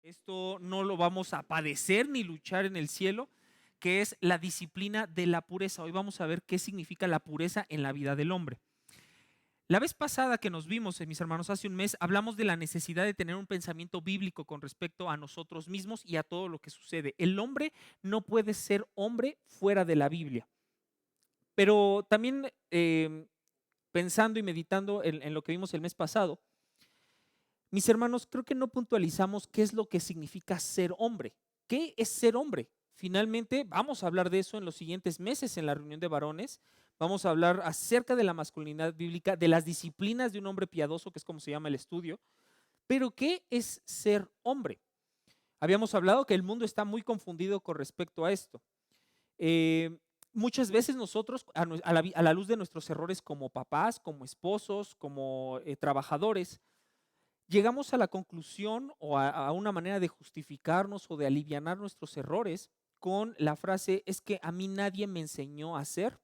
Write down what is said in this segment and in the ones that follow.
Esto no lo vamos a padecer ni luchar en el cielo, que es la disciplina de la pureza. Hoy vamos a ver qué significa la pureza en la vida del hombre. La vez pasada que nos vimos, mis hermanos, hace un mes, hablamos de la necesidad de tener un pensamiento bíblico con respecto a nosotros mismos y a todo lo que sucede. El hombre no puede ser hombre fuera de la Biblia. Pero también pensando y meditando en lo que vimos el mes pasado, mis hermanos, creo que no puntualizamos qué es lo que significa ser hombre. ¿Qué es ser hombre? Finalmente, vamos a hablar de eso en los siguientes meses en la reunión de varones. Vamos a hablar acerca de la masculinidad bíblica, de las disciplinas de un hombre piadoso, que es como se llama el estudio. Pero, ¿qué es ser hombre? Habíamos hablado que el mundo está muy confundido con respecto a esto. Muchas veces nosotros, a la luz de nuestros errores como papás, como esposos, como trabajadores, llegamos a la conclusión o a una manera de justificarnos o de alivianar nuestros errores con la frase: es que a mí nadie me enseñó a ser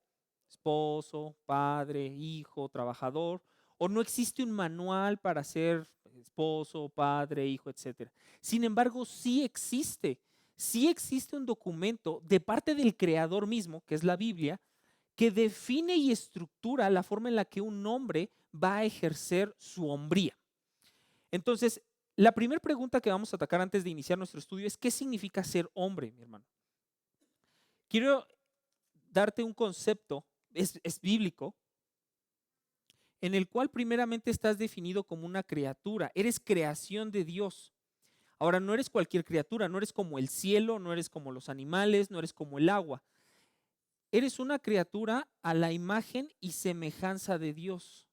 esposo, padre, hijo, trabajador, o no existe un manual para ser esposo, padre, hijo, etcétera. Sin embargo, sí existe un documento de parte del creador mismo, que es la Biblia, que define y estructura la forma en la que un hombre va a ejercer su hombría. Entonces, la primera pregunta que vamos a atacar antes de iniciar nuestro estudio es: ¿qué significa ser hombre, mi hermano? Quiero darte un concepto, es bíblico, en el cual primeramente estás definido como una criatura. Eres creación de Dios. Ahora, no eres cualquier criatura, no eres como el cielo, no eres como los animales, no eres como el agua. Eres una criatura a la imagen y semejanza de Dios.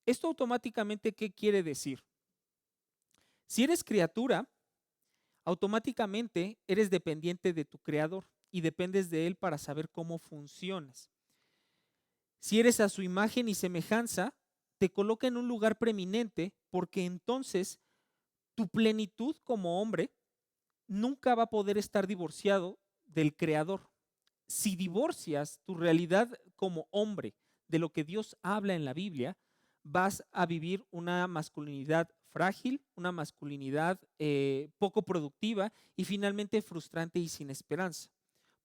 Esto automáticamente, ¿qué quiere decir? Si eres criatura, automáticamente eres dependiente de tu creador y dependes de él para saber cómo funcionas. Si eres a su imagen y semejanza, te coloca en un lugar preeminente, porque entonces tu plenitud como hombre nunca va a poder estar divorciado del creador. Si divorcias tu realidad como hombre de lo que Dios habla en la Biblia, vas a vivir una masculinidad frágil, una masculinidad poco productiva y finalmente frustrante y sin esperanza.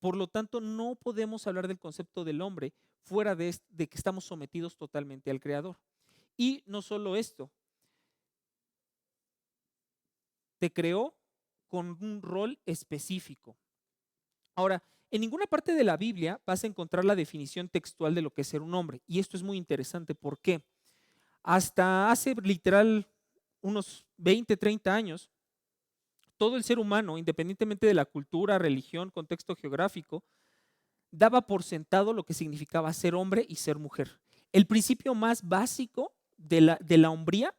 Por lo tanto, no podemos hablar del concepto del hombre fuera de que estamos sometidos totalmente al Creador. Y no solo esto, te creó con un rol específico. Ahora, en ninguna parte de la Biblia vas a encontrar la definición textual de lo que es ser un hombre. Y esto es muy interesante. ¿Por qué? Hasta hace literal unos 20, 30 años, todo el ser humano, independientemente de la cultura, religión, contexto geográfico, daba por sentado lo que significaba ser hombre y ser mujer. El principio más básico de la hombría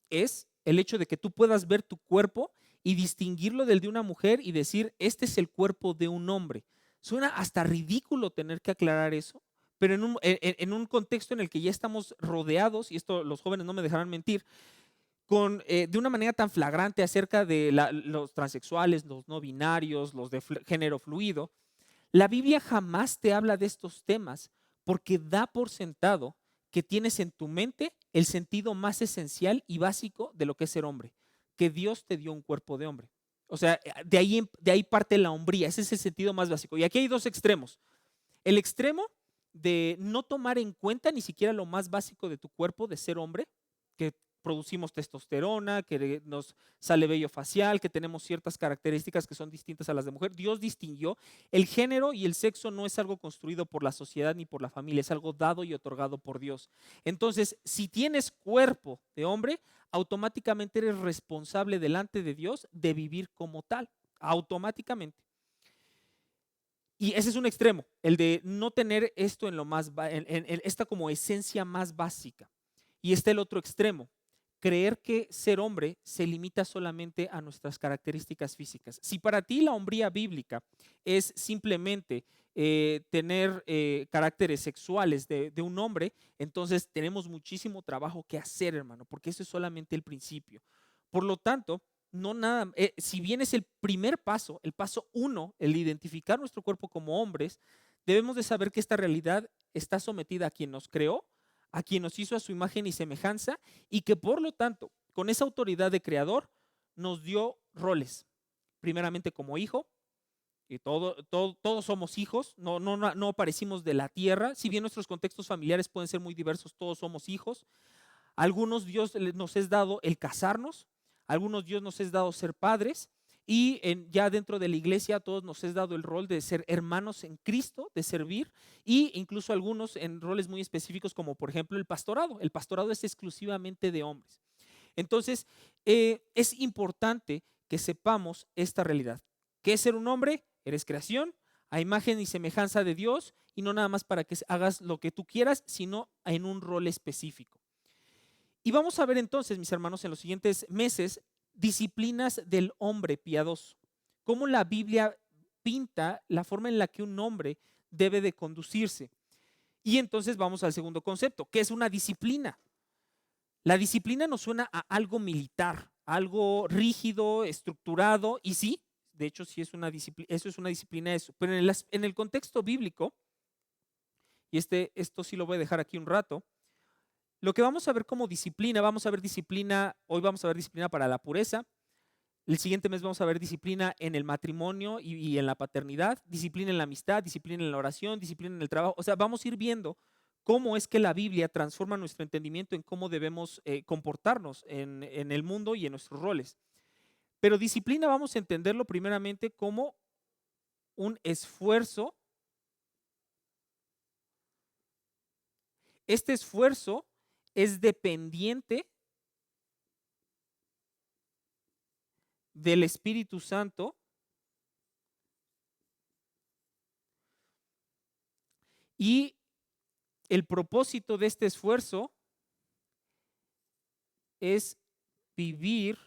es el hecho de que tú puedas ver tu cuerpo y distinguirlo del de una mujer y decir: este es el cuerpo de un hombre. Suena hasta ridículo tener que aclarar eso, pero en un contexto en el que ya estamos rodeados, y esto los jóvenes no me dejarán mentir, de una manera tan flagrante acerca de los transexuales, los no binarios, los de género fluido. La Biblia jamás te habla de estos temas porque da por sentado que tienes en tu mente el sentido más esencial y básico de lo que es ser hombre, que Dios te dio un cuerpo de hombre. O sea, de ahí parte la hombría, ese es el sentido más básico. Y aquí hay dos extremos. El extremo de no tomar en cuenta ni siquiera lo más básico de tu cuerpo, de ser hombre, que producimos testosterona, que nos sale vello facial, que tenemos ciertas características que son distintas a las de mujer. Dios distinguió. El género y el sexo no es algo construido por la sociedad ni por la familia, es algo dado y otorgado por Dios. Entonces, si tienes cuerpo de hombre, automáticamente eres responsable delante de Dios de vivir como tal, automáticamente. Y ese es un extremo, el de no tener esto en lo más, en esta como esencia más básica. Y está el otro extremo, creer que ser hombre se limita solamente a nuestras características físicas. Si para ti la hombría bíblica es simplemente tener caracteres sexuales de un hombre, entonces tenemos muchísimo trabajo que hacer, hermano, porque eso es solamente el principio. Por lo tanto, no nada, si bien es el primer paso, el paso uno, el identificar nuestro cuerpo como hombres, debemos de saber que esta realidad está sometida a quien nos creó, a quien nos hizo a su imagen y semejanza, y que por lo tanto, con esa autoridad de creador, nos dio roles. Primeramente como hijo, y todos somos hijos, no aparecimos de la tierra, si bien nuestros contextos familiares pueden ser muy diversos, todos somos hijos. Algunos Dios nos es dado el casarnos, algunos Dios nos es dado ser padres, y ya dentro de la iglesia a todos nos es dado el rol de ser hermanos en Cristo, de servir, y incluso algunos en roles muy específicos como por ejemplo el pastorado. El pastorado es exclusivamente de hombres. Entonces, es importante que sepamos esta realidad. ¿Qué es ser un hombre? Eres creación, a imagen y semejanza de Dios, y no nada más para que hagas lo que tú quieras, sino en un rol específico. Y vamos a ver entonces, mis hermanos, en los siguientes meses, disciplinas del hombre piadoso. Cómo la Biblia pinta la forma en la que un hombre debe de conducirse. Y entonces vamos al segundo concepto, que es una disciplina. La disciplina nos suena a algo militar, algo rígido, estructurado, y sí, de hecho sí es una disciplina, eso es una disciplina, eso. Pero en el contexto bíblico, y esto sí lo voy a dejar aquí un rato, lo que vamos a ver como disciplina, hoy vamos a ver disciplina para la pureza, el siguiente mes vamos a ver disciplina en el matrimonio y en la paternidad, disciplina en la amistad, disciplina en la oración, disciplina en el trabajo. O sea, vamos a ir viendo cómo es que la Biblia transforma nuestro entendimiento en cómo debemos comportarnos en el mundo y en nuestros roles. Pero disciplina vamos a entenderlo primeramente como un esfuerzo. Este esfuerzo es dependiente del Espíritu Santo y el propósito de este esfuerzo es vivir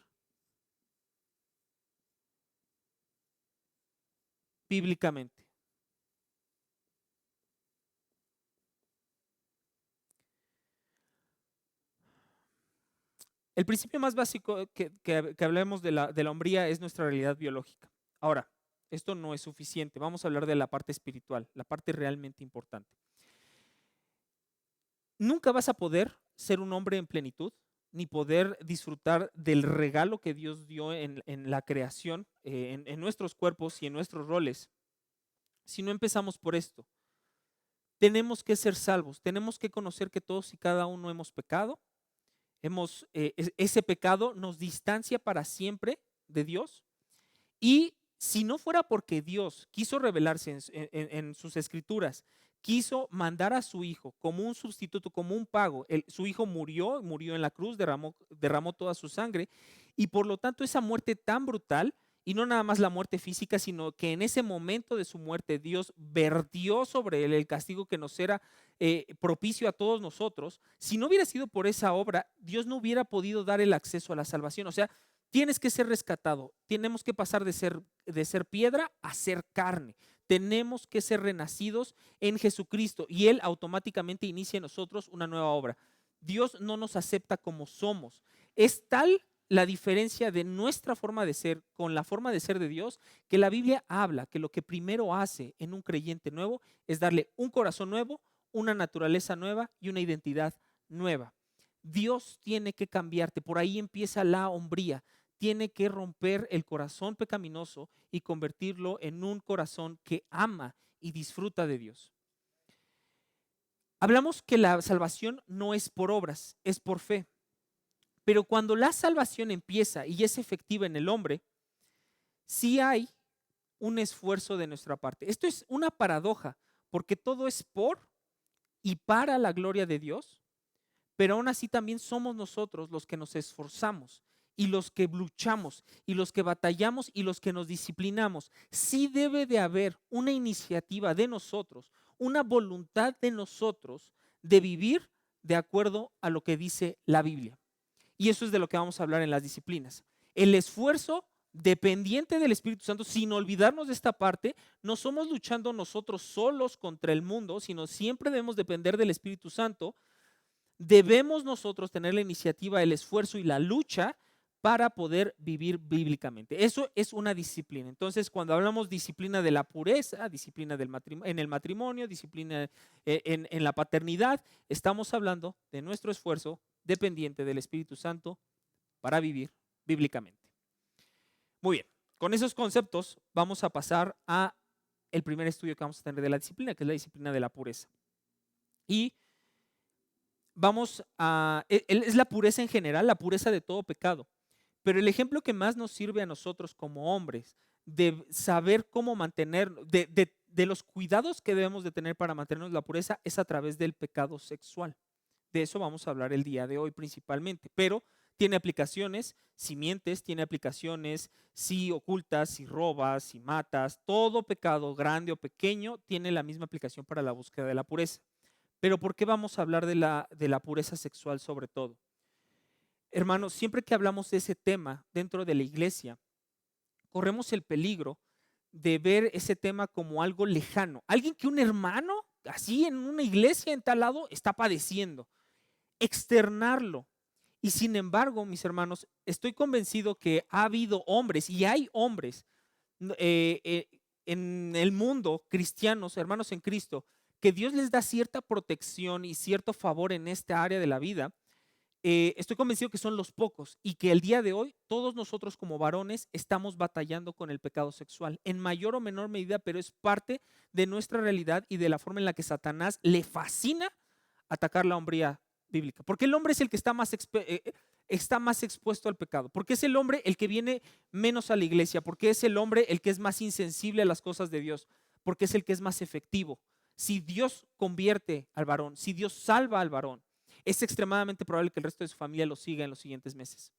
bíblicamente. El principio más básico que hablemos de la hombría es nuestra realidad biológica. Ahora, esto no es suficiente. Vamos a hablar de la parte espiritual, la parte realmente importante. Nunca vas a poder ser un hombre en plenitud, ni poder disfrutar del regalo que Dios dio en la creación, en nuestros cuerpos y en nuestros roles, si no empezamos por esto. Tenemos que ser salvos, tenemos que conocer que todos y cada uno hemos pecado. Ese pecado nos distancia para siempre de Dios, y si no fuera porque Dios quiso revelarse en sus escrituras, quiso mandar a su hijo como un sustituto, como un pago, su hijo murió en la cruz, derramó toda su sangre, y por lo tanto esa muerte tan brutal, y no nada más la muerte física, sino que en ese momento de su muerte Dios vertió sobre él el castigo que nos era propicio a todos nosotros. Si no hubiera sido por esa obra, Dios no hubiera podido dar el acceso a la salvación. O sea, tienes que ser rescatado, tenemos que pasar de ser piedra a ser carne. Tenemos que ser renacidos en Jesucristo, y Él automáticamente inicia en nosotros una nueva obra. Dios no nos acepta como somos. Es tal la diferencia de nuestra forma de ser con la forma de ser de Dios, que la Biblia habla que lo que primero hace en un creyente nuevo es darle un corazón nuevo, una naturaleza nueva y una identidad nueva. Dios tiene que cambiarte, por ahí empieza la hombría. Tiene que romper el corazón pecaminoso y convertirlo en un corazón que ama y disfruta de Dios. Hablamos que la salvación no es por obras, es por fe. Pero cuando la salvación empieza y es efectiva en el hombre, sí hay un esfuerzo de nuestra parte. Esto es una paradoja, porque todo es por y para la gloria de Dios, pero aún así también somos nosotros los que nos esforzamos y los que luchamos y los que batallamos y los que nos disciplinamos. Sí debe de haber una iniciativa de nosotros, una voluntad de nosotros de vivir de acuerdo a lo que dice la Biblia. Y eso es de lo que vamos a hablar en las disciplinas. El esfuerzo dependiente del Espíritu Santo, sin olvidarnos de esta parte. No somos luchando nosotros solos contra el mundo, sino siempre debemos depender del Espíritu Santo. Debemos nosotros tener la iniciativa, el esfuerzo y la lucha para poder vivir bíblicamente. Eso es una disciplina. Entonces, cuando hablamos disciplina de la pureza, disciplina en el matrimonio, disciplina en la paternidad, estamos hablando de nuestro esfuerzo dependiente del Espíritu Santo para vivir bíblicamente. Muy bien, con esos conceptos vamos a pasar a el primer estudio que vamos a tener de la disciplina, que es la disciplina de la pureza. Y es la pureza en general, la pureza de todo pecado. Pero el ejemplo que más nos sirve a nosotros como hombres de saber cómo mantener, de los cuidados que debemos de tener para mantenernos la pureza es a través del pecado sexual. De eso vamos a hablar el día de hoy principalmente, pero tiene aplicaciones si mientes, tiene aplicaciones si ocultas, si robas, si matas, todo pecado, grande o pequeño, tiene la misma aplicación para la búsqueda de la pureza. Pero ¿por qué vamos a hablar de la pureza sexual sobre todo? Hermanos, siempre que hablamos de ese tema dentro de la iglesia, corremos el peligro de ver ese tema como algo lejano. Alguien que un hermano, así en una iglesia en tal lado, está padeciendo. Externarlo. Y sin embargo, mis hermanos, estoy convencido que ha habido hombres y hay hombres en el mundo, cristianos, hermanos en Cristo, que Dios les da cierta protección y cierto favor en esta área de la vida. Estoy convencido que son los pocos y que el día de hoy todos nosotros como varones estamos batallando con el pecado sexual en mayor o menor medida, pero es parte de nuestra realidad y de la forma en la que Satanás le fascina atacar la hombría bíblica. Porque el hombre es el que está más expuesto al pecado, porque es el hombre el que viene menos a la iglesia, porque es el hombre el que es más insensible a las cosas de Dios, porque es el que es más efectivo. Si Dios convierte al varón, si Dios salva al varón, es extremadamente probable que el resto de su familia lo siga en los siguientes meses.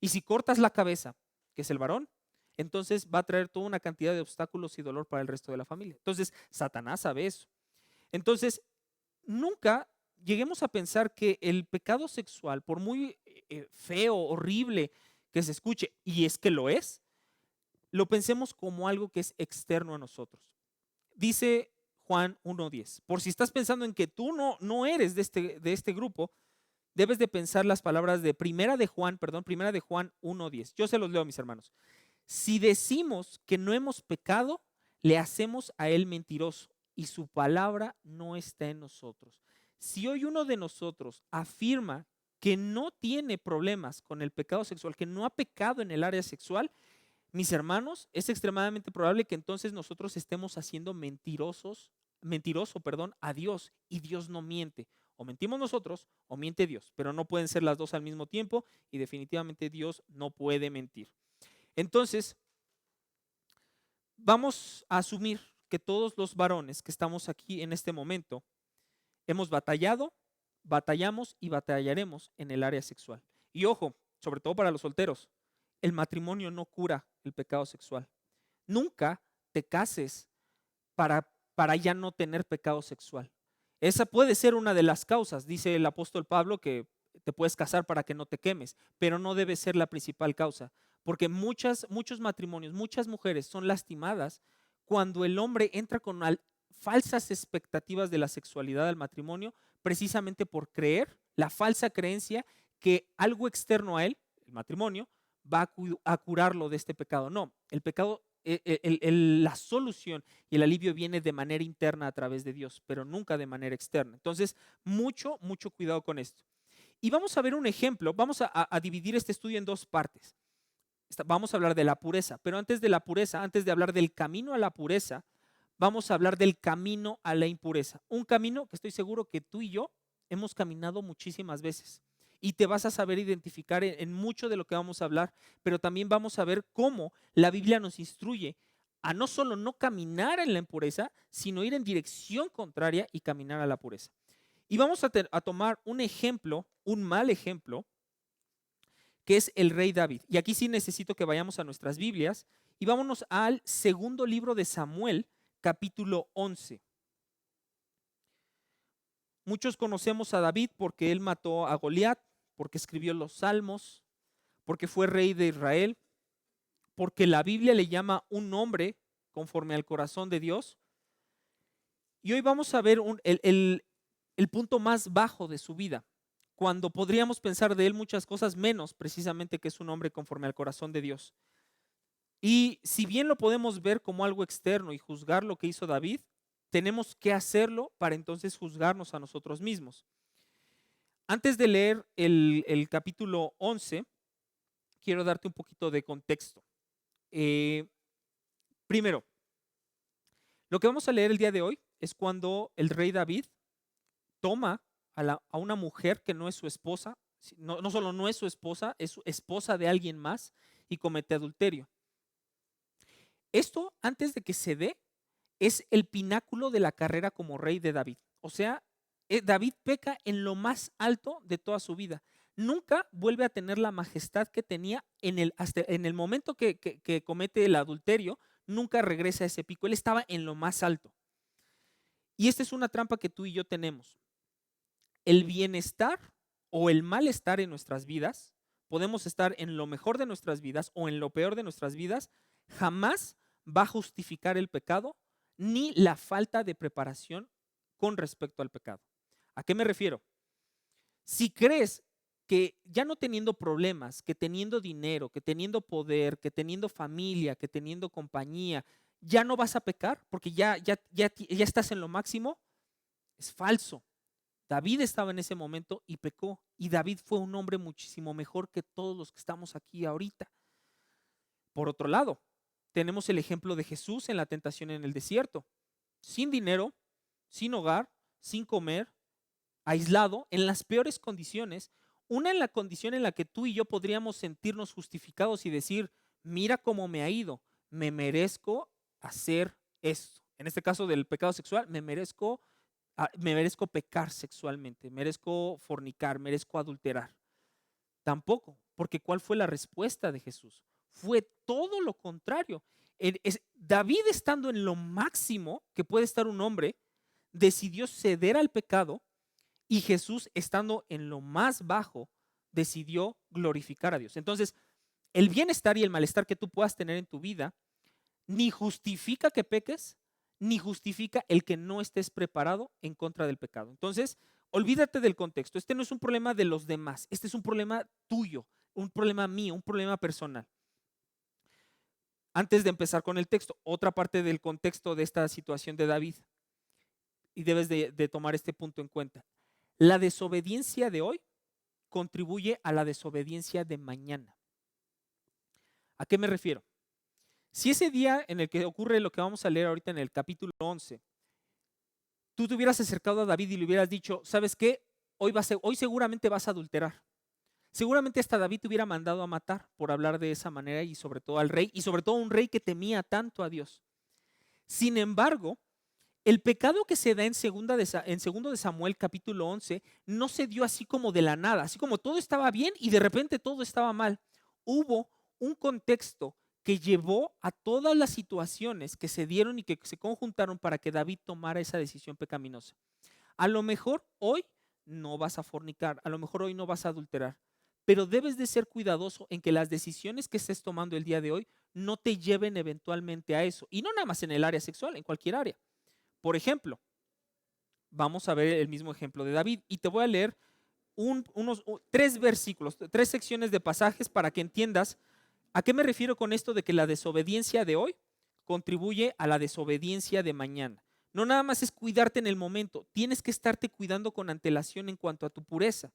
Y si cortas la cabeza, que es el varón, entonces va a traer toda una cantidad de obstáculos y dolor para el resto de la familia. Entonces, Satanás sabe eso. Entonces, nunca lleguemos a pensar que el pecado sexual, por muy feo, horrible que se escuche, y es que lo pensemos como algo que es externo a nosotros. Dice Juan 1:10. Por si estás pensando en que tú no eres de este grupo, debes de pensar las palabras de primera de Juan 1:10. Yo se los leo a mis hermanos. Si decimos que no hemos pecado, le hacemos a él mentiroso y su palabra no está en nosotros. Si hoy uno de nosotros afirma que no tiene problemas con el pecado sexual, que no ha pecado en el área sexual, mis hermanos, es extremadamente probable que entonces nosotros estemos haciendo mentiroso a Dios, y Dios no miente. O mentimos nosotros o miente Dios, pero no pueden ser las dos al mismo tiempo y definitivamente Dios no puede mentir. Entonces, vamos a asumir que todos los varones que estamos aquí en este momento hemos batallamos y batallaremos en el área sexual. Y ojo, sobre todo para los solteros, el matrimonio no cura el pecado sexual. Nunca te cases para ya no tener pecado sexual. Esa puede ser una de las causas. Dice el apóstol Pablo que te puedes casar para que no te quemes, pero no debe ser la principal causa, porque muchos matrimonios, muchas mujeres son lastimadas cuando el hombre entra con falsas expectativas de la sexualidad al matrimonio, precisamente por creer, la falsa creencia que algo externo a él, el matrimonio, va a curarlo de este pecado. No, el pecado, la solución y el alivio viene de manera interna a través de Dios, pero nunca de manera externa. Entonces, mucho cuidado con esto. Y vamos a ver un ejemplo, vamos a dividir este estudio en dos partes. Vamos a hablar de la pureza, pero antes de la pureza, antes de hablar del camino a la pureza, vamos a hablar del camino a la impureza. Un camino que estoy seguro que tú y yo hemos caminado muchísimas veces. Y te vas a saber identificar en mucho de lo que vamos a hablar, pero también vamos a ver cómo la Biblia nos instruye a no solo no caminar en la impureza, sino ir en dirección contraria y caminar a la pureza. Y vamos a tomar un ejemplo, un mal ejemplo, que es el rey David. Y aquí sí necesito que vayamos a nuestras Biblias y vámonos al segundo libro de Samuel, capítulo 11. Muchos conocemos a David porque él mató a Goliat, porque escribió los salmos, porque fue rey de Israel, porque la Biblia le llama un hombre conforme al corazón de Dios. Y hoy vamos a ver el punto más bajo de su vida, cuando podríamos pensar de él muchas cosas menos precisamente que es un hombre conforme al corazón de Dios. Y si bien lo podemos ver como algo externo y juzgar lo que hizo David, tenemos que hacerlo para entonces juzgarnos a nosotros mismos. Antes de leer el capítulo 11, quiero darte un poquito de contexto. Primero, lo que vamos a leer el día de hoy es cuando el rey David toma a una mujer que no es su esposa, no solo no es su esposa, es su esposa de alguien más y comete adulterio. Esto, antes de que se dé, es el pináculo de la carrera como rey de David. O sea, David peca en lo más alto de toda su vida. Nunca vuelve a tener la majestad que tenía hasta en el momento que comete el adulterio, nunca regresa a ese pico. Él estaba en lo más alto. Y esta es una trampa que tú y yo tenemos. El bienestar o el malestar en nuestras vidas, podemos estar en lo mejor de nuestras vidas o en lo peor de nuestras vidas, jamás va a justificar el pecado ni la falta de preparación con respecto al pecado. ¿A qué me refiero? Si crees que ya no teniendo problemas, que teniendo dinero, que teniendo poder, que teniendo familia, que teniendo compañía, ya no vas a pecar porque ya estás en lo máximo, es falso. David estaba en ese momento y pecó. Y David fue un hombre muchísimo mejor que todos los que estamos aquí ahorita. Por otro lado, tenemos el ejemplo de Jesús en la tentación en el desierto. Sin dinero, sin hogar, sin comer, aislado, en las peores condiciones. Una en la condición en la que tú y yo podríamos sentirnos justificados y decir, mira cómo me ha ido, me merezco hacer esto. En este caso del pecado sexual, me merezco pecar sexualmente, merezco fornicar, merezco adulterar. Tampoco, porque ¿cuál fue la respuesta de Jesús? Fue todo lo contrario. David, estando en lo máximo que puede estar un hombre, decidió ceder al pecado, y Jesús, estando en lo más bajo, decidió glorificar a Dios. Entonces, el bienestar y el malestar que tú puedas tener en tu vida ni justifica que peques, ni justifica el que no estés preparado en contra del pecado. Entonces, olvídate del contexto. Este no es un problema de los demás. Este es un problema tuyo, un problema mío, un problema personal. Antes de empezar con el texto, otra parte del contexto de esta situación de David, y debes de tomar este punto en cuenta. La desobediencia de hoy contribuye a la desobediencia de mañana. ¿A qué me refiero? Si ese día en el que ocurre lo que vamos a leer ahorita en el capítulo 11, tú te hubieras acercado a David y le hubieras dicho, ¿sabes qué? Hoy seguramente vas a adulterar. Seguramente hasta David te hubiera mandado a matar por hablar de esa manera, y sobre todo al rey, y sobre todo un rey que temía tanto a Dios. Sin embargo, el pecado que se da en segundo de Samuel capítulo 11 no se dio así como de la nada, así como todo estaba bien y de repente todo estaba mal. Hubo un contexto que llevó a todas las situaciones que se dieron y que se conjuntaron para que David tomara esa decisión pecaminosa. A lo mejor hoy no vas a fornicar, a lo mejor hoy no vas a adulterar, pero debes de ser cuidadoso en que las decisiones que estés tomando el día de hoy no te lleven eventualmente a eso. Y no nada más en el área sexual, en cualquier área. Por ejemplo, vamos a ver el mismo ejemplo de David y te voy a leer tres versículos, tres secciones de pasajes para que entiendas a qué me refiero con esto de que la desobediencia de hoy contribuye a la desobediencia de mañana. No nada más es cuidarte en el momento, tienes que estarte cuidando con antelación en cuanto a tu pureza.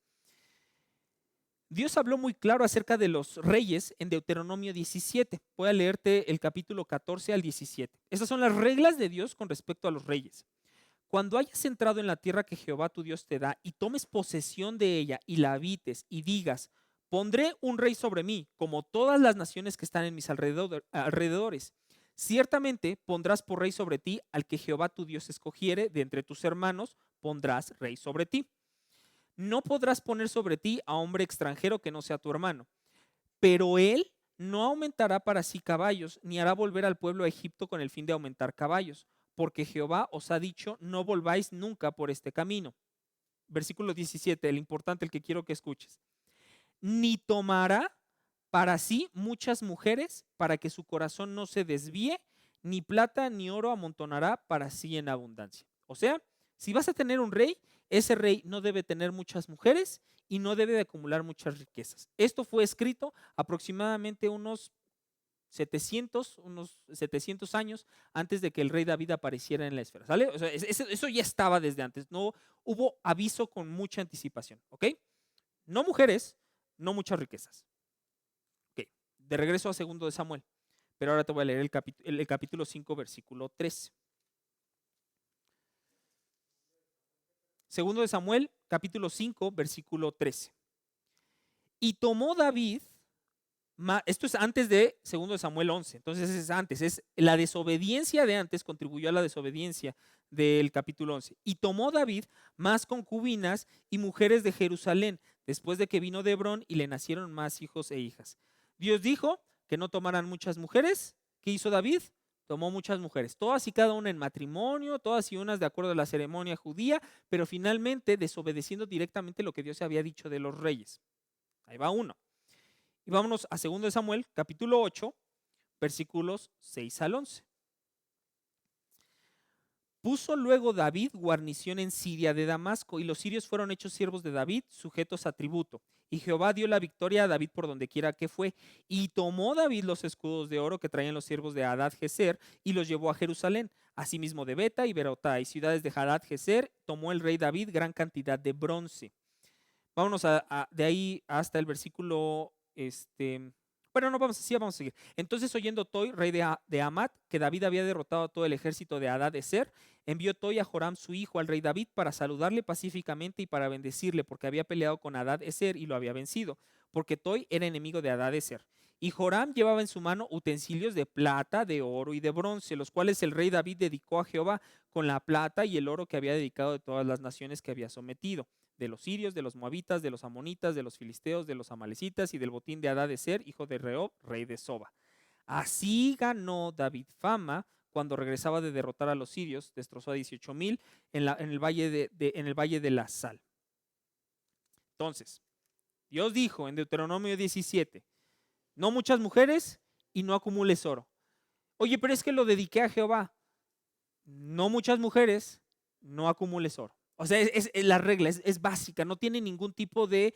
Dios habló muy claro acerca de los reyes en Deuteronomio 17. Voy a leerte el capítulo 14 al 17. Estas son las reglas de Dios con respecto a los reyes. Cuando hayas entrado en la tierra que Jehová tu Dios te da y tomes posesión de ella y la habites y digas, pondré un rey sobre mí, como todas las naciones que están en mis alrededores. Ciertamente pondrás por rey sobre ti al que Jehová tu Dios escogiere, de entre tus hermanos pondrás rey sobre ti. No podrás poner sobre ti a hombre extranjero que no sea tu hermano, pero él no aumentará para sí caballos, ni hará volver al pueblo a Egipto con el fin de aumentar caballos, porque Jehová os ha dicho, no volváis nunca por este camino. Versículo 17, el importante, el que quiero que escuches. Ni tomará para sí muchas mujeres, para que su corazón no se desvíe, ni plata ni oro amontonará para sí en abundancia. O sea, Si vas a tener un rey, ese rey no debe tener muchas mujeres y no debe de acumular muchas riquezas. Esto fue escrito aproximadamente unos 700 años antes de que el rey David apareciera en la esfera, ¿sale? O sea, eso ya estaba desde antes, no hubo aviso con mucha anticipación, ¿ok? No mujeres, no muchas riquezas. Ok, de regreso a 2 de Samuel, pero ahora te voy a leer el capítulo 5, versículo 13. 2 de Samuel, capítulo 5, versículo 13. Y tomó David, esto es antes de 2 de Samuel 11, entonces es antes, es la desobediencia de antes contribuyó a la desobediencia del capítulo 11. Y tomó David más concubinas y mujeres de Jerusalén, después de que vino de Hebrón y le nacieron más hijos e hijas. Dios dijo que no tomaran muchas mujeres. ¿Qué hizo David? Tomó muchas mujeres, todas y cada una en matrimonio, todas y unas de acuerdo a la ceremonia judía, pero finalmente desobedeciendo directamente lo que Dios había dicho de los reyes. Ahí va uno. Y vámonos a 2 de Samuel, capítulo 8, versículos 6 al 11. Puso luego David guarnición en Siria de Damasco, y los sirios fueron hechos siervos de David, sujetos a tributo. Y Jehová dio la victoria a David por donde quiera que fue. Y tomó David los escudos de oro que traían los siervos de Hadad-Jezer y los llevó a Jerusalén. Asimismo de Beta y Berotai, ciudades de Hadad-Jezer, tomó el rey David gran cantidad de bronce. Vámonos de ahí hasta el versículo, bueno, no, vamos a seguir. Entonces, oyendo Toi, rey de Amat, que David había derrotado a todo el ejército de Hadad-Ezer, envió Toi a Joram su hijo al rey David para saludarle pacíficamente y para bendecirle, porque había peleado con Hadad-Ezer y lo había vencido, porque Toi era enemigo de Hadad-Ezer. Y Joram llevaba en su mano utensilios de plata, de oro y de bronce, los cuales el rey David dedicó a Jehová con la plata y el oro que había dedicado de todas las naciones que había sometido, de los sirios, de los moabitas, de los amonitas, de los filisteos, de los amalecitas y del botín de Hadad-Ezer, hijo de Rehob, rey de Soba. Así ganó David fama cuando regresaba de derrotar a los sirios, destrozó a 18,000 en el valle de la Sal. Entonces, Dios dijo en Deuteronomio 17, no muchas mujeres y no acumules oro. Oye, pero es que lo dediqué a Jehová. No muchas mujeres, no acumules oro. O sea, es la regla, es básica, no tiene ningún tipo de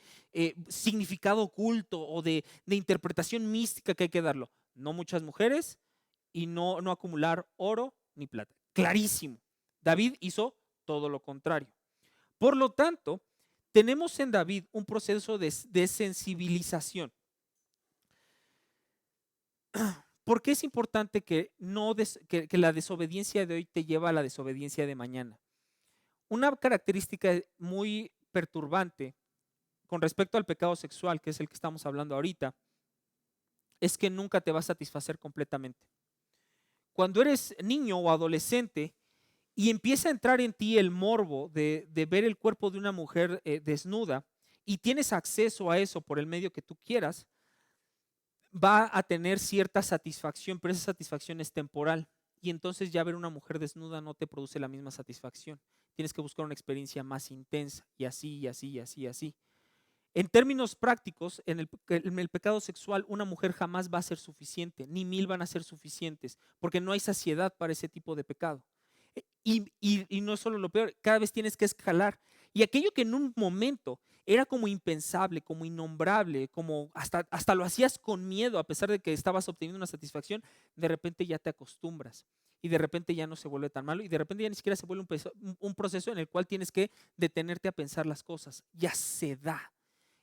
significado oculto o de interpretación mística que hay que darlo. No muchas mujeres y no acumular oro ni plata. Clarísimo. David hizo todo lo contrario. Por lo tanto, tenemos en David un proceso de sensibilización. ¿Por qué es importante que la desobediencia de hoy te lleva a la desobediencia de mañana? Una característica muy perturbante con respecto al pecado sexual, que es el que estamos hablando ahorita, es que nunca te va a satisfacer completamente. Cuando eres niño o adolescente y empieza a entrar en ti el morbo de ver el cuerpo de una mujer desnuda y tienes acceso a eso por el medio que tú quieras, va a tener cierta satisfacción, pero esa satisfacción es temporal. Y entonces ya ver una mujer desnuda no te produce la misma satisfacción. Tienes que buscar una experiencia más intensa y así, y así, y así, y así. En términos prácticos, en el pecado sexual, una mujer jamás va a ser suficiente, ni 1000 van a ser suficientes, porque no hay saciedad para ese tipo de pecado. Y no solo lo peor, cada vez tienes que escalar. Y aquello que en un momento era como impensable, como innombrable, como hasta lo hacías con miedo, a pesar de que estabas obteniendo una satisfacción, de repente ya te acostumbras. Y de repente ya no se vuelve tan malo. Y de repente ya ni siquiera se vuelve un proceso en el cual tienes que detenerte a pensar las cosas. Ya se da.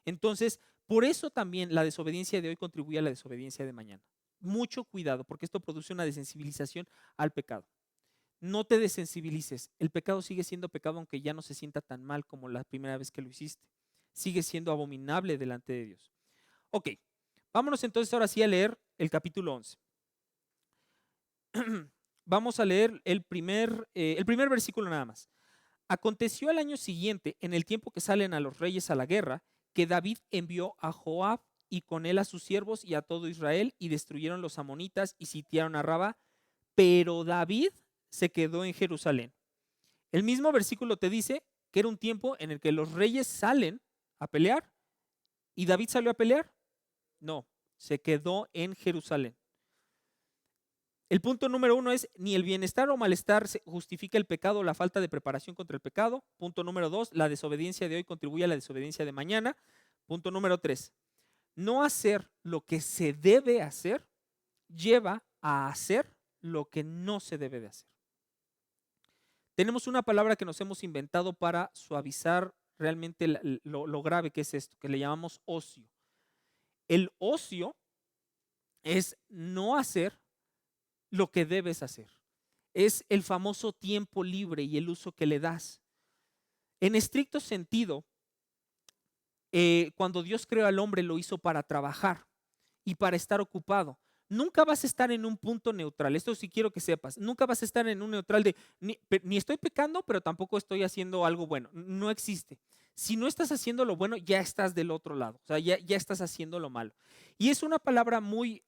Entonces, por eso también la desobediencia de hoy contribuye a la desobediencia de mañana. Mucho cuidado, porque esto produce una desensibilización al pecado. No te desensibilices. El pecado sigue siendo pecado aunque ya no se sienta tan mal como la primera vez que lo hiciste. Sigue siendo abominable delante de Dios. Ok, vámonos entonces ahora sí a leer el capítulo 11. Vamos a leer el primer versículo nada más. Aconteció al año siguiente, en el tiempo que salen a los reyes a la guerra, que David envió a Joab y con él a sus siervos y a todo Israel y destruyeron los amonitas y sitiaron a Rabá. Pero David se quedó en Jerusalén. El mismo versículo te dice que era un tiempo en el que los reyes salen a pelear. ¿Y David salió a pelear? No, se quedó en Jerusalén. El punto número 1 es, ni el bienestar o malestar justifica el pecado o la falta de preparación contra el pecado. Punto número 2, la desobediencia de hoy contribuye a la desobediencia de mañana. Punto número 3, no hacer lo que se debe hacer lleva a hacer lo que no se debe de hacer. Tenemos una palabra que nos hemos inventado para suavizar realmente lo grave que es esto, que le llamamos ocio. El ocio es no hacer lo que debes hacer. Es el famoso tiempo libre y el uso que le das. En estricto sentido, cuando Dios creó al hombre lo hizo para trabajar y para estar ocupado. Nunca vas a estar en un punto neutral. Esto sí quiero que sepas. Nunca vas a estar en un neutral de ni estoy pecando, pero tampoco estoy haciendo algo bueno. No existe. Si no estás haciendo lo bueno, ya estás del otro lado. O sea, ya estás haciendo lo malo. Y es una palabra muy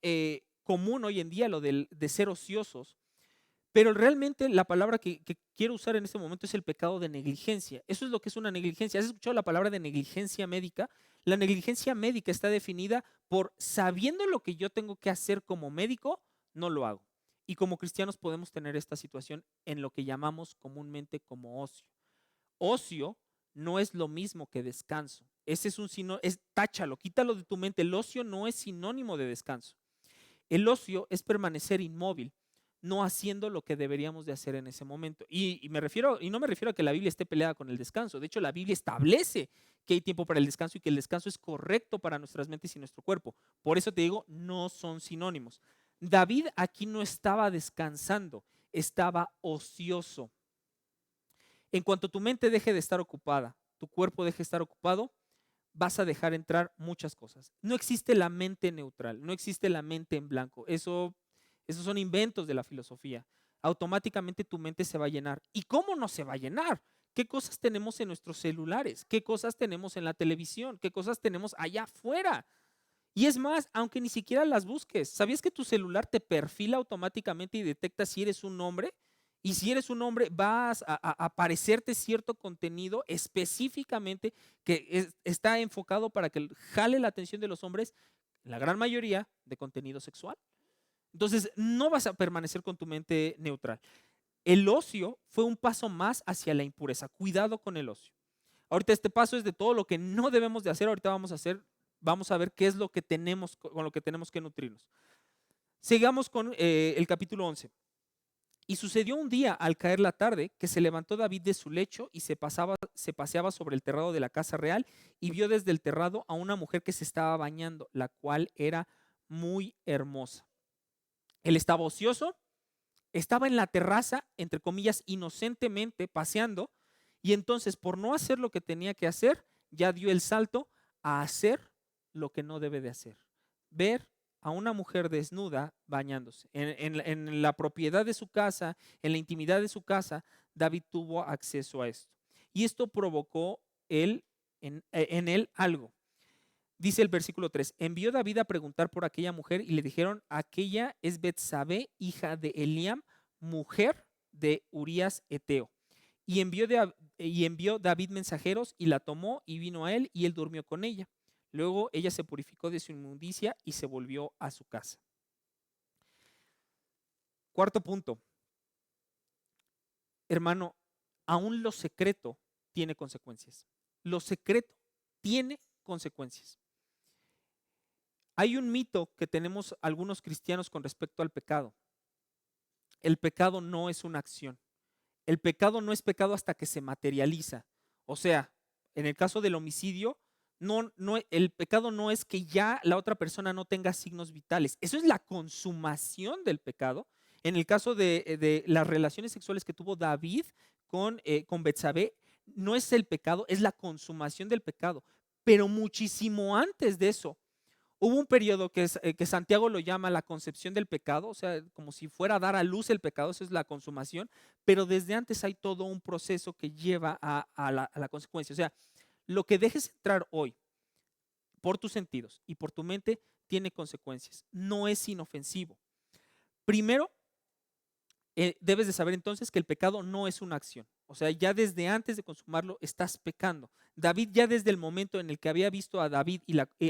común hoy en día, lo de ser ociosos. Pero realmente la palabra que quiero usar en este momento es el pecado de negligencia. Eso es lo que es una negligencia. ¿Has escuchado la palabra de negligencia médica? La negligencia médica está definida por sabiendo lo que yo tengo que hacer como médico, no lo hago. Y como cristianos podemos tener esta situación en lo que llamamos comúnmente como ocio. Ocio no es lo mismo que descanso. Ese es un táchalo, quítalo de tu mente. El ocio no es sinónimo de descanso. El ocio es permanecer inmóvil, no haciendo lo que deberíamos de hacer en ese momento. Y no me refiero a que la Biblia esté peleada con el descanso. De hecho, la Biblia establece que hay tiempo para el descanso y que el descanso es correcto para nuestras mentes y nuestro cuerpo. Por eso te digo, no son sinónimos. David aquí no estaba descansando, estaba ocioso. En cuanto tu mente deje de estar ocupada, tu cuerpo deje de estar ocupado, vas a dejar entrar muchas cosas. No existe la mente neutral, no existe la mente en blanco. Esos son inventos de la filosofía. Automáticamente tu mente se va a llenar. ¿Y cómo no se va a llenar? ¿Qué cosas tenemos en nuestros celulares? ¿Qué cosas tenemos en la televisión? ¿Qué cosas tenemos allá afuera? Y es más, aunque ni siquiera las busques, ¿sabías que tu celular te perfila automáticamente y detecta si eres un hombre? Y si eres un hombre, vas a aparecerte cierto contenido específicamente que está enfocado para que jale la atención de los hombres, la gran mayoría de contenido sexual. Entonces, no vas a permanecer con tu mente neutral. El ocio fue un paso más hacia la impureza. Cuidado con el ocio. Ahorita este paso es de todo lo que no debemos de hacer. Ahorita vamos a ver qué es lo que tenemos, con lo que tenemos que nutrirnos. Sigamos con el capítulo 11. Y sucedió un día al caer la tarde que se levantó David de su lecho y se paseaba sobre el terrado de la casa real y vio desde el terrado a una mujer que se estaba bañando, la cual era muy hermosa. Él estaba ocioso, estaba en la terraza, entre comillas, inocentemente paseando, y entonces por no hacer lo que tenía que hacer, ya dio el salto a hacer lo que no debe de hacer. Ver a una mujer desnuda bañándose. En la propiedad de su casa, en la intimidad de su casa, David tuvo acceso a esto. Y esto provocó en él algo. Dice el versículo 3, envió David a preguntar por aquella mujer y le dijeron, aquella es Betsabé, hija de Eliam, mujer de Urías Eteo. Y envió David mensajeros y la tomó y vino a él y él durmió con ella. Luego ella se purificó de su inmundicia y se volvió a su casa. Cuarto punto. Hermano, aún lo secreto tiene consecuencias. Lo secreto tiene consecuencias. Hay un mito que tenemos algunos cristianos con respecto al pecado. El pecado no es una acción. El pecado no es pecado hasta que se materializa. O sea, en el caso del homicidio, el pecado no es que ya la otra persona no tenga signos vitales. Eso es la consumación del pecado. En el caso de las relaciones sexuales que tuvo David con Betsabé, no es el pecado, es la consumación del pecado. Pero muchísimo antes de eso, hubo un periodo que Santiago lo llama la concepción del pecado, o sea, como si fuera a dar a luz el pecado, eso es la consumación, pero desde antes hay todo un proceso que lleva a la consecuencia. O sea, lo que dejes entrar hoy por tus sentidos y por tu mente tiene consecuencias, no es inofensivo. Primero, debes de saber entonces que el pecado no es una acción. O sea, ya desde antes de consumarlo estás pecando. David ya desde el momento en el que había visto a David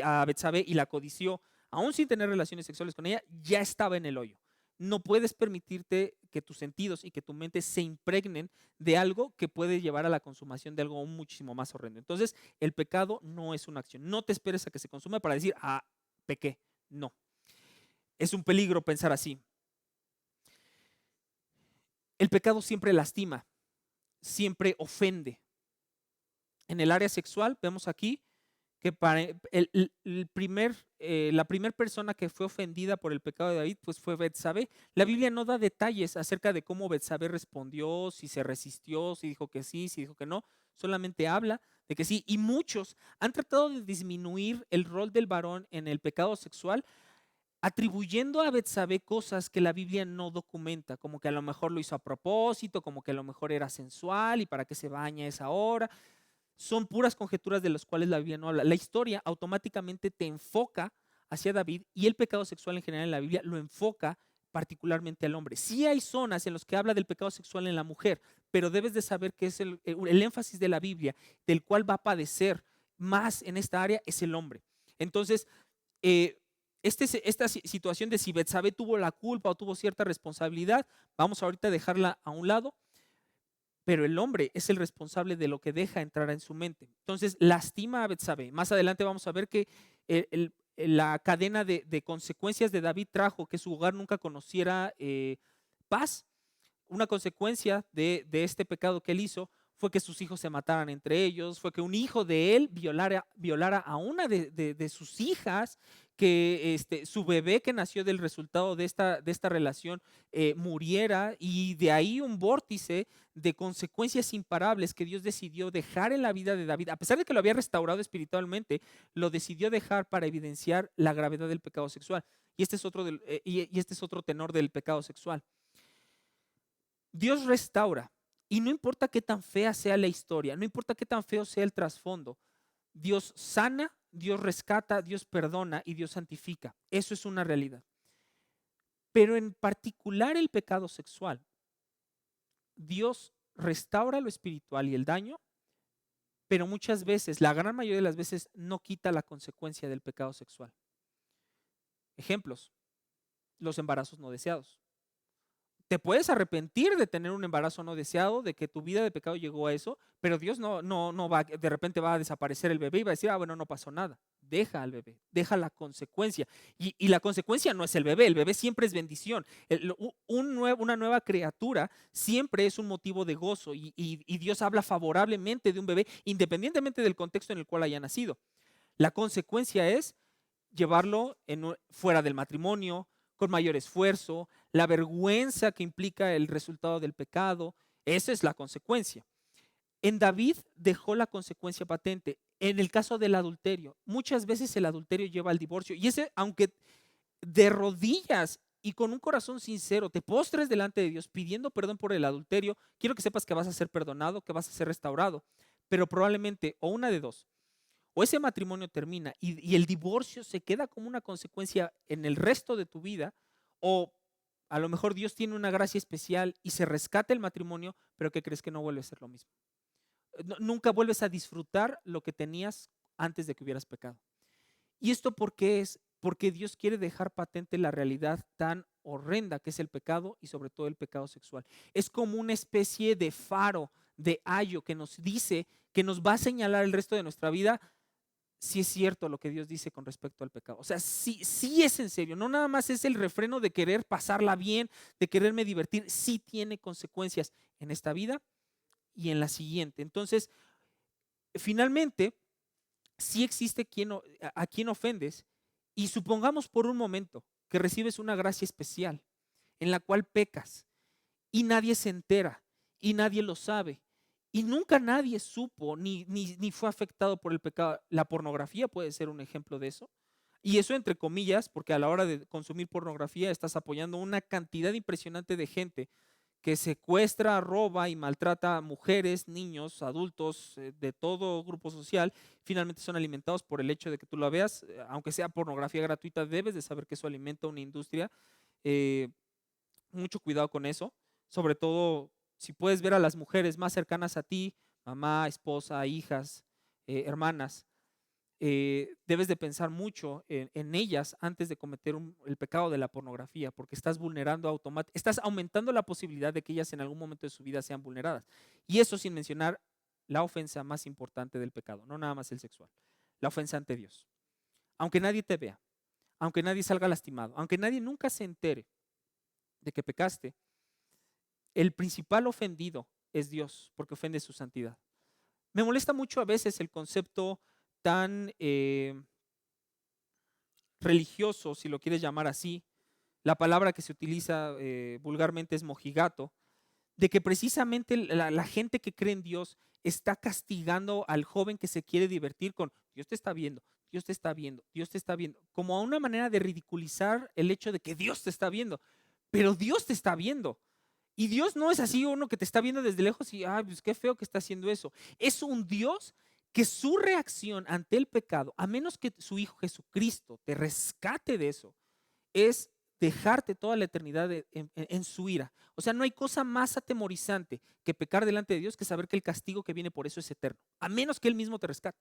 a Betsabé y la codició, aún sin tener relaciones sexuales con ella, ya estaba en el hoyo. no puedes permitirte que tus sentidos y que tu mente se impregnen de algo que puede llevar a la consumación de algo aún muchísimo más horrendo. Entonces, el pecado no es una acción. No te esperes a que se consuma para decir, ah, pequé. No. Es un peligro pensar así. El pecado siempre lastima, siempre ofende. En el área sexual, vemos aquí que para la primera persona que fue ofendida por el pecado de David, pues fue Betsabé. La Biblia no da detalles acerca de cómo Betsabé respondió, si se resistió, si dijo que sí, si dijo que no. Solamente habla de que sí. Y muchos han tratado de disminuir el rol del varón en el pecado sexual, atribuyendo a Betsabé cosas que la Biblia no documenta, como que a lo mejor lo hizo a propósito, como que a lo mejor era sensual y para qué se baña a esa hora. Son puras conjeturas de las cuales la Biblia no habla. La historia automáticamente te enfoca hacia David y el pecado sexual en general en la Biblia lo enfoca particularmente al hombre. Sí hay zonas en las que habla del pecado sexual en la mujer, pero debes de saber que es el énfasis de la Biblia del cual va a padecer más en esta área es el hombre. Entonces, esta situación de si Betsabé tuvo la culpa o tuvo cierta responsabilidad, vamos ahorita a dejarla a un lado, pero el hombre es el responsable de lo que deja entrar en su mente. Entonces, lastima a Betsabé. Más adelante vamos a ver que la cadena de consecuencias de David trajo que su hogar nunca conociera paz. Una consecuencia de este pecado que él hizo fue que sus hijos se mataran entre ellos, fue que un hijo de él violara a una de sus hijas, que su bebé que nació del resultado de esta relación muriera, y de ahí un vórtice de consecuencias imparables que Dios decidió dejar en la vida de David. A pesar de que lo había restaurado espiritualmente, lo decidió dejar para evidenciar la gravedad del pecado sexual. Y este es otro tenor del pecado sexual. Dios restaura, y no importa qué tan fea sea la historia, no importa qué tan feo sea el trasfondo, Dios sana, Dios rescata, Dios perdona y Dios santifica. Eso es una realidad. Pero en particular el pecado sexual, Dios restaura lo espiritual y el daño, pero muchas veces, la gran mayoría de las veces, no quita la consecuencia del pecado sexual. Ejemplos: los embarazos no deseados. Te puedes arrepentir de tener un embarazo no deseado, de que tu vida de pecado llegó a eso, pero Dios no va, de repente va a desaparecer el bebé y va a decir, ah, bueno, no pasó nada. Deja al bebé, deja la consecuencia. Y la consecuencia no es el bebé siempre es bendición. Una nueva criatura siempre es un motivo de gozo, y Dios habla favorablemente de un bebé, independientemente del contexto en el cual haya nacido. La consecuencia es llevarlo fuera del matrimonio, con mayor esfuerzo, la vergüenza que implica el resultado del pecado. Esa es la consecuencia. En David dejó la consecuencia patente. En el caso del adulterio, muchas veces el adulterio lleva al divorcio, y ese, aunque de rodillas y con un corazón sincero te postres delante de Dios pidiendo perdón por el adulterio, quiero que sepas que vas a ser perdonado, que vas a ser restaurado, pero probablemente, o una de dos: o ese matrimonio termina y el divorcio se queda como una consecuencia en el resto de tu vida, o a lo mejor Dios tiene una gracia especial y se rescata el matrimonio, pero que crees que no vuelve a ser lo mismo. Nunca vuelves a disfrutar lo que tenías antes de que hubieras pecado. ¿Y esto por qué es? Porque Dios quiere dejar patente la realidad tan horrenda que es el pecado, y sobre todo el pecado sexual. Es como una especie de faro, de ayo, que nos dice, que nos va a señalar el resto de nuestra vida si es cierto lo que Dios dice con respecto al pecado. O sea, sí es en serio, no nada más es el refreno de querer pasarla bien, de quererme divertir, sí tiene consecuencias en esta vida y en la siguiente. Entonces, finalmente, sí existe a quien ofendes, y supongamos por un momento que recibes una gracia especial en la cual pecas y nadie se entera y nadie lo sabe. Y nunca nadie supo ni fue afectado por el pecado. La pornografía puede ser un ejemplo de eso. Y eso entre comillas, porque a la hora de consumir pornografía estás apoyando una cantidad impresionante de gente que secuestra, roba y maltrata a mujeres, niños, adultos, de todo grupo social. Finalmente son alimentados por el hecho de que tú lo veas, aunque sea pornografía gratuita, debes de saber que eso alimenta una industria. Eh, Mucho cuidado con eso, sobre todo si puedes ver a las mujeres más cercanas a ti, mamá, esposa, hijas, hermanas, debes de pensar mucho en ellas antes de cometer el pecado de la pornografía, porque estás estás aumentando la posibilidad de que ellas en algún momento de su vida sean vulneradas. Y eso sin mencionar la ofensa más importante del pecado, no nada más el sexual, la ofensa ante Dios. Aunque nadie te vea, aunque nadie salga lastimado, aunque nadie nunca se entere de que pecaste, el principal ofendido es Dios, porque ofende su santidad. Me molesta mucho a veces el concepto tan religioso, si lo quieres llamar así, la palabra que se utiliza vulgarmente es mojigato, de que precisamente la gente que cree en Dios está castigando al joven que se quiere divertir con Dios te está viendo, Dios te está viendo, Dios te está viendo, como a una manera de ridiculizar el hecho de que Dios te está viendo, pero Dios te está viendo. Y Dios no es así uno que te está viendo desde lejos y, ay, pues qué feo que está haciendo eso. Es un Dios que su reacción ante el pecado, a menos que su Hijo Jesucristo te rescate de eso, es dejarte toda la eternidad en su ira. O sea, no hay cosa más atemorizante que pecar delante de Dios que saber que el castigo que viene por eso es eterno, a menos que Él mismo te rescate.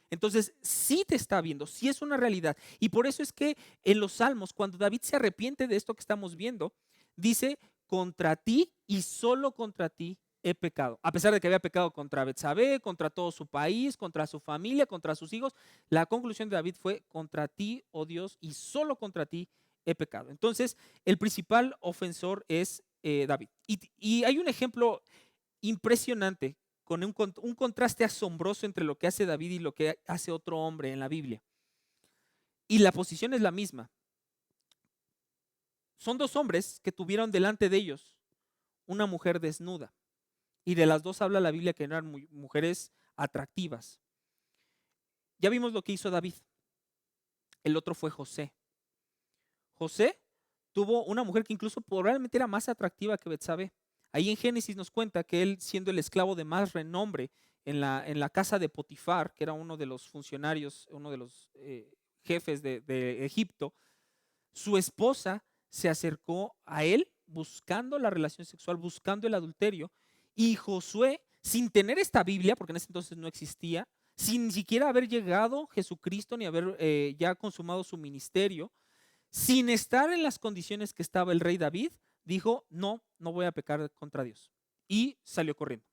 Entonces, sí te está viendo, sí es una realidad. Y por eso es que en los Salmos, cuando David se arrepiente de esto que estamos viendo, dice, contra ti y solo contra ti he pecado. A pesar de que había pecado contra Betsabé, contra todo su país, contra su familia, contra sus hijos, la conclusión de David fue, contra ti, oh Dios, y solo contra ti he pecado. Entonces, el principal ofensor es David. Y hay un ejemplo impresionante con un contraste asombroso entre lo que hace David y lo que hace otro hombre en la Biblia. Y la posición es la misma. Son dos hombres que tuvieron delante de ellos una mujer desnuda. Y de las dos habla la Biblia que eran mujeres atractivas. Ya vimos lo que hizo David. El otro fue José. José tuvo una mujer que incluso probablemente era más atractiva que Betsabé. Ahí en Génesis nos cuenta que él, siendo el esclavo de más renombre en la casa de Potifar, que era uno de los funcionarios, uno de los jefes de Egipto, su esposa se acercó a él buscando la relación sexual, buscando el adulterio, y Josué, sin tener esta Biblia, porque en ese entonces no existía, sin ni siquiera haber llegado Jesucristo ni haber ya consumado su ministerio, sin estar en las condiciones que estaba el rey David, dijo, no, no voy a pecar contra Dios. Y salió corriendo.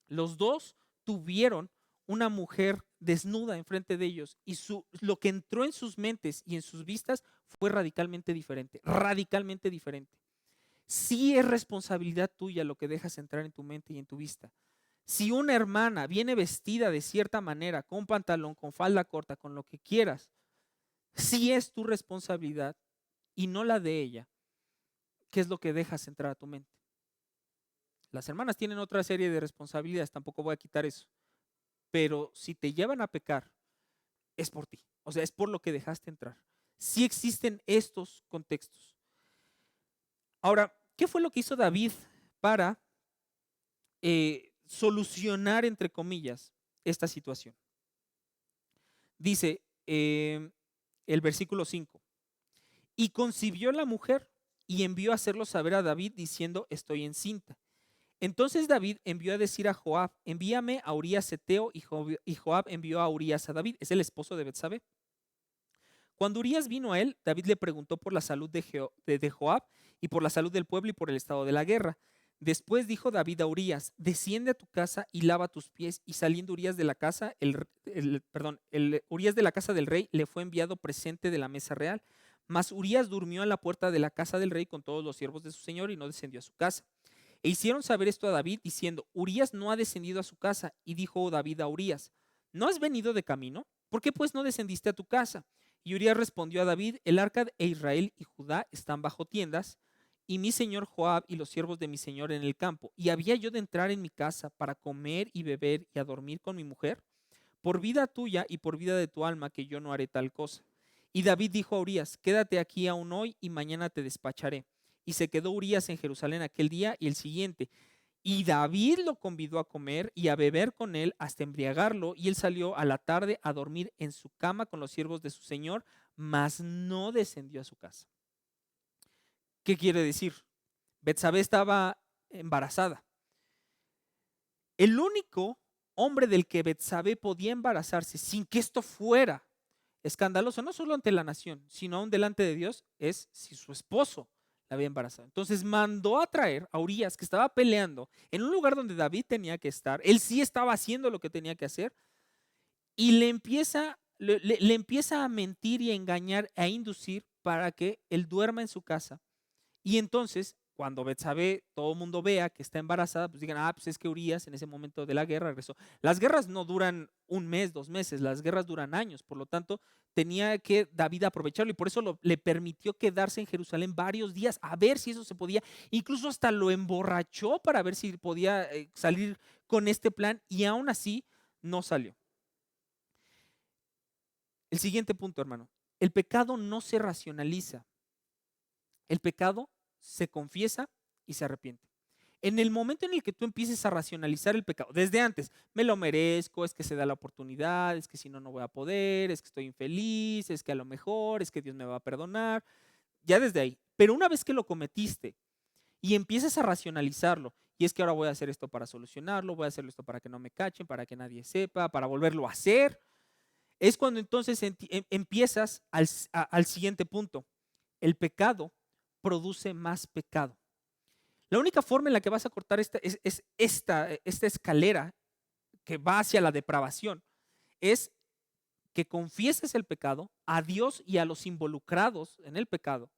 Los dos tuvieron una mujer desnuda enfrente de ellos y lo que entró en sus mentes y en sus vistas fue radicalmente diferente, radicalmente diferente. Sí es responsabilidad tuya lo que dejas entrar en tu mente y en tu vista. Si una hermana viene vestida de cierta manera, con pantalón, con falda corta, con lo que quieras, sí es tu responsabilidad y no la de ella, qué es lo que dejas entrar a tu mente. Las hermanas tienen otra serie de responsabilidades, tampoco voy a quitar eso. Pero si te llevan a pecar, es por ti. O sea, es por lo que dejaste entrar. Sí existen estos contextos. Ahora, ¿qué fue lo que hizo David para solucionar, entre comillas, esta situación? Dice el versículo 5. Y concibió la mujer y envió a hacerlo saber a David diciendo, estoy encinta. Entonces David envió a decir a Joab, envíame a Urías Eteo, y Joab envió a Urías a David, es el esposo de Betsabé. Cuando Urías vino a él, David le preguntó por la salud de Joab y por la salud del pueblo y por el estado de la guerra. Después dijo David a Urías, desciende a tu casa y lava tus pies. Y saliendo Urías de la casa, Urías de la casa del rey le fue enviado presente de la mesa real. Mas Urías durmió en la puerta de la casa del rey con todos los siervos de su señor y no descendió a su casa. E hicieron saber esto a David, diciendo, Urías no ha descendido a su casa. Y dijo David a Urías, ¿no has venido de camino? ¿Por qué pues no descendiste a tu casa? Y Urías respondió a David, el arca de Israel y Judá están bajo tiendas, y mi señor Joab y los siervos de mi señor en el campo. ¿Y había yo de entrar en mi casa para comer y beber y a dormir con mi mujer? Por vida tuya y por vida de tu alma que yo no haré tal cosa. Y David dijo a Urías, quédate aquí aún hoy y mañana te despacharé. Y se quedó Urías en Jerusalén aquel día y el siguiente. Y David lo convidó a comer y a beber con él hasta embriagarlo, y él salió a la tarde a dormir en su cama con los siervos de su señor, mas no descendió a su casa. ¿Qué quiere decir? Betsabé estaba embarazada. El único hombre del que Betsabé podía embarazarse sin que esto fuera escandaloso, no solo ante la nación, sino aún delante de Dios, es si su esposo la había embarazado. Entonces mandó a traer a Urías, que estaba peleando en un lugar donde David tenía que estar. Él sí estaba haciendo lo que tenía que hacer y le empieza a mentir y a engañar, a inducir para que él duerma en su casa. Y entonces, cuando Betsabé, todo el mundo vea que está embarazada, pues digan, pues es que Urías en ese momento de la guerra regresó. Las guerras no duran un mes, 2 meses, las guerras duran años, por lo tanto, tenía que David aprovecharlo y por eso le permitió quedarse en Jerusalén varios días a ver si eso se podía. Incluso hasta lo emborrachó para ver si podía salir con este plan y aún así no salió. El siguiente punto, hermano, el pecado no se racionaliza, el pecado se confiesa y se arrepiente. En el momento en el que tú empieces a racionalizar el pecado, desde antes, me lo merezco, es que se da la oportunidad, es que si no, no voy a poder, es que estoy infeliz, es que a lo mejor, es que Dios me va a perdonar, ya desde ahí. Pero una vez que lo cometiste y empiezas a racionalizarlo, y es que ahora voy a hacer esto para solucionarlo, voy a hacer esto para que no me cachen, para que nadie sepa, para volverlo a hacer, es cuando entonces empiezas al siguiente punto. El pecado produce más pecado. La única forma en la que vas a cortar esta escalera que va hacia la depravación es que confieses el pecado a Dios y a los involucrados en el pecado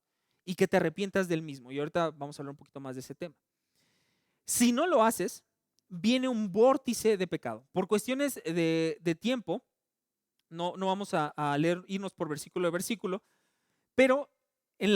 y que te arrepientas del mismo. Y ahorita vamos a hablar un poquito más de ese tema. Si no lo haces, viene un vórtice de pecado. Por cuestiones de tiempo, no vamos a irnos por versículo de versículo, pero en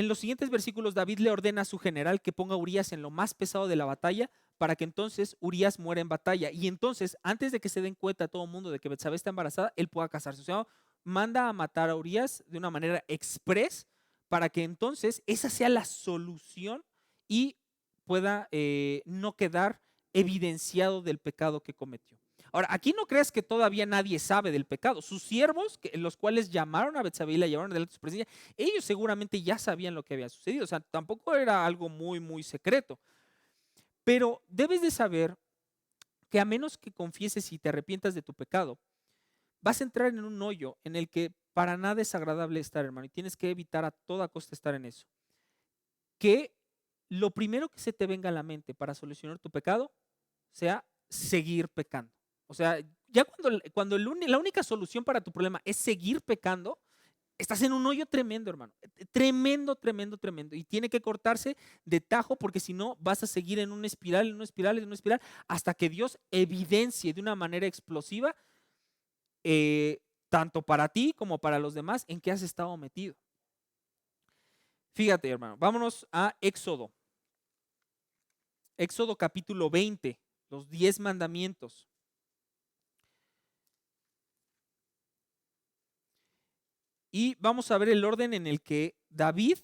los siguientes versículos David le ordena a su general que ponga a Urías en lo más pesado de la batalla para que entonces Urías muera en batalla. Y entonces, antes de que se den cuenta todo el mundo de que Betsabé está embarazada, él pueda casarse. O sea, manda a matar a Urías de una manera express para que entonces esa sea la solución y pueda no quedar evidenciado del pecado que cometió. Ahora, aquí no creas que todavía nadie sabe del pecado. Sus siervos, los cuales llamaron a Betsabé y la llevaron delante de su presencia, ellos seguramente ya sabían lo que había sucedido. O sea, tampoco era algo muy, muy secreto. Pero debes de saber que a menos que confieses y te arrepientas de tu pecado, vas a entrar en un hoyo en el que para nada es agradable estar, hermano, y tienes que evitar a toda costa estar en eso. Que lo primero que se te venga a la mente para solucionar tu pecado sea seguir pecando. O sea, ya cuando la única solución para tu problema es seguir pecando, estás en un hoyo tremendo, hermano. Tremendo, tremendo, tremendo. Y tiene que cortarse de tajo porque si no vas a seguir en una espiral, en una espiral, en una espiral, hasta que Dios evidencie de una manera explosiva, tanto para ti como para los demás, en qué has estado metido. Fíjate, hermano, vámonos a Éxodo. Éxodo capítulo 20, los 10 mandamientos. Y vamos a ver el orden en el que David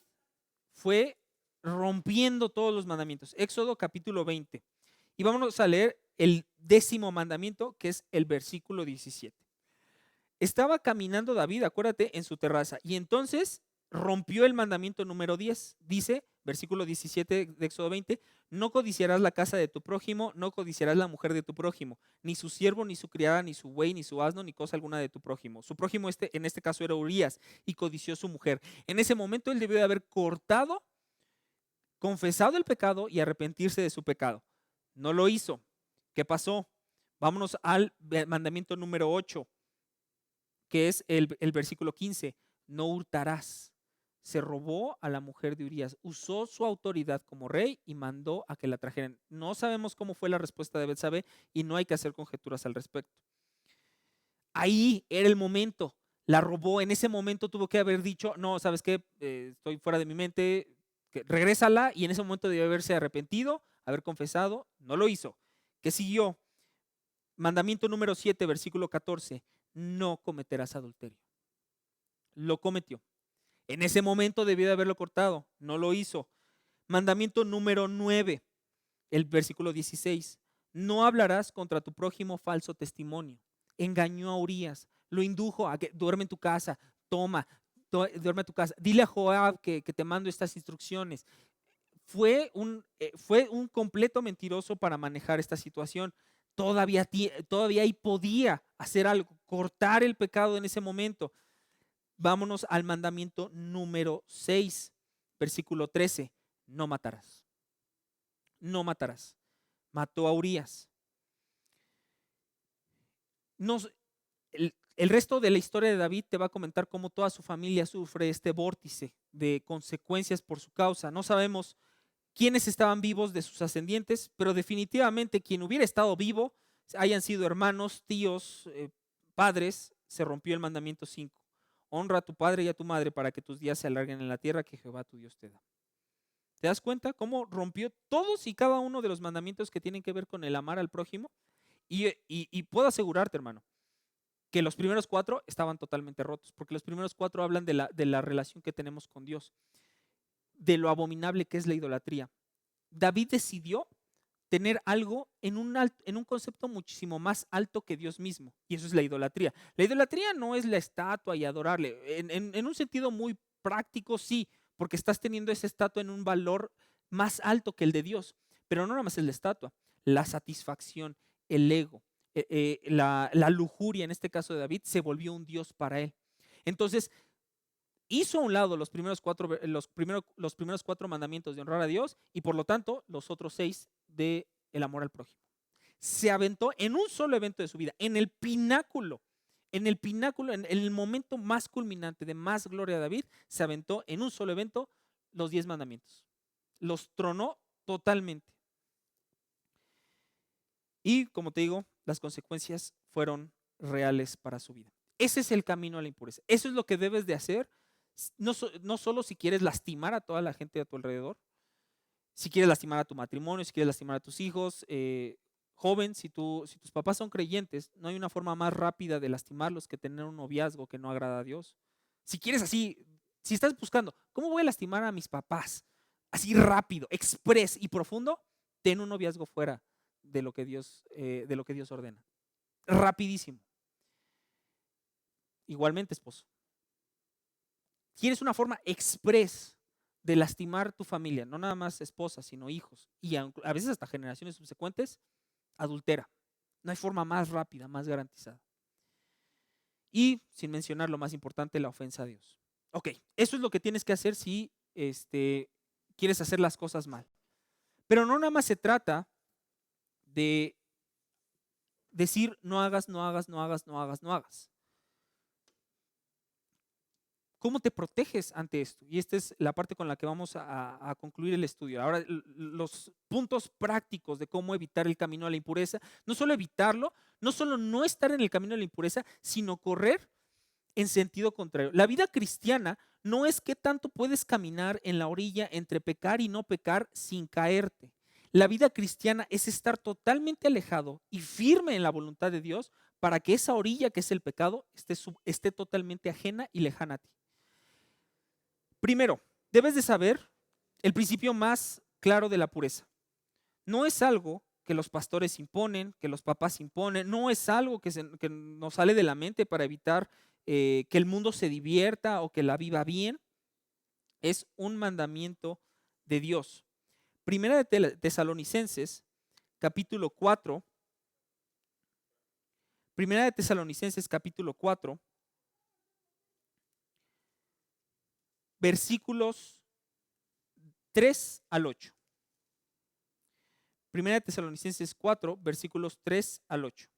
fue rompiendo todos los mandamientos. Éxodo capítulo 20. Y vamos a leer el 10º mandamiento, que es el versículo 17. Estaba caminando David, acuérdate, en su terraza. Y entonces rompió el mandamiento número 10. Dice, versículo 17 de Éxodo 20, no codiciarás la casa de tu prójimo, no codiciarás la mujer de tu prójimo, ni su siervo, ni su criada, ni su buey, ni su asno, ni cosa alguna de tu prójimo. Su prójimo en este caso era Urías y codició su mujer. En ese momento él debió de haber cortado, confesado el pecado y arrepentirse de su pecado. No lo hizo. ¿Qué pasó? Vámonos al mandamiento número 8, que es el versículo 15. No hurtarás. Se robó a la mujer de Urías, usó su autoridad como rey y mandó a que la trajeran. No sabemos cómo fue la respuesta de Betsabé y no hay que hacer conjeturas al respecto. Ahí era el momento, la robó, en ese momento tuvo que haber dicho, no, ¿sabes qué? Estoy fuera de mi mente, regrésala, y en ese momento debió haberse arrepentido, haber confesado, no lo hizo. ¿Qué siguió? Mandamiento número 7, versículo 14, no cometerás adulterio. Lo cometió. En ese momento debió de haberlo cortado, no lo hizo. Mandamiento número 9, el versículo 16. No hablarás contra tu prójimo falso testimonio. Engañó a Urías, lo indujo a que duerme en tu casa, duerme en tu casa. Dile a Joab que te mando estas instrucciones. Fue un completo mentiroso para manejar esta situación. todavía ahí podía hacer algo, cortar el pecado en ese momento. Vámonos al mandamiento número 6, versículo 13. No matarás. No matarás. Mató a Urías. El resto de la historia de David te va a comentar cómo toda su familia sufre este vórtice de consecuencias por su causa. No sabemos quiénes estaban vivos de sus ascendientes, pero definitivamente quien hubiera estado vivo, hayan sido hermanos, tíos, padres, se rompió el mandamiento 5. Honra a tu padre y a tu madre para que tus días se alarguen en la tierra que Jehová tu Dios te da. ¿Te das cuenta cómo rompió todos y cada uno de los mandamientos que tienen que ver con el amar al prójimo? Y puedo asegurarte, hermano, que los primeros 4 estaban totalmente rotos, porque los primeros 4 hablan de la relación que tenemos con Dios, de lo abominable que es la idolatría. David decidió tener algo en un concepto muchísimo más alto que Dios mismo, y eso es la idolatría. La idolatría no es la estatua y adorarle, en un sentido muy práctico sí, porque estás teniendo esa estatua en un valor más alto que el de Dios, pero no nada más es la estatua, la satisfacción, el ego, la lujuria, en este caso de David, se volvió un Dios para él. Entonces, hizo a un lado los primeros 4 mandamientos de honrar a Dios y por lo tanto los otros 6 de el amor al prójimo. Se aventó en un solo evento de su vida, en el pináculo, en el momento más culminante de más gloria a David, se aventó en un solo evento los 10 mandamientos. Los tronó totalmente. Y como te digo, las consecuencias fueron reales para su vida. Ese es el camino a la impureza. Eso es lo que debes de hacer. No solo si quieres lastimar a toda la gente a tu alrededor, si quieres lastimar a tu matrimonio, si quieres lastimar a tus hijos, joven, si tus papás son creyentes, no hay una forma más rápida de lastimarlos que tener un noviazgo que no agrada a Dios. Si quieres así, si estás buscando, ¿cómo voy a lastimar a mis papás? Así rápido, express y profundo, ten un noviazgo fuera de lo que Dios ordena. Rapidísimo. Igualmente, esposo. Tienes una forma express de lastimar tu familia, no nada más esposa, sino hijos, y a veces hasta generaciones subsecuentes, adultera. No hay forma más rápida, más garantizada. Y sin mencionar lo más importante, la ofensa a Dios. Ok, eso es lo que tienes que hacer si quieres hacer las cosas mal. Pero no nada más se trata de decir no hagas, no hagas, no hagas, no hagas, no hagas. ¿Cómo te proteges ante esto? Y esta es la parte con la que vamos a concluir el estudio. Ahora, los puntos prácticos de cómo evitar el camino a la impureza, no solo evitarlo, no solo no estar en el camino a la impureza, sino correr en sentido contrario. La vida cristiana no es qué tanto puedes caminar en la orilla entre pecar y no pecar sin caerte. La vida cristiana es estar totalmente alejado y firme en la voluntad de Dios para que esa orilla que es el pecado esté totalmente ajena y lejana a ti. Primero, debes de saber el principio más claro de la pureza. No es algo que los pastores imponen, que los papás imponen, no es algo que nos sale de la mente para evitar que el mundo se divierta o que la viva bien. Es un mandamiento de Dios. Primera de Tesalonicenses, capítulo 4. Primera de Tesalonicenses, capítulo 4. Versículos 3 al 8. Primera de Tesalonicenses 4, versículos 3 al 8.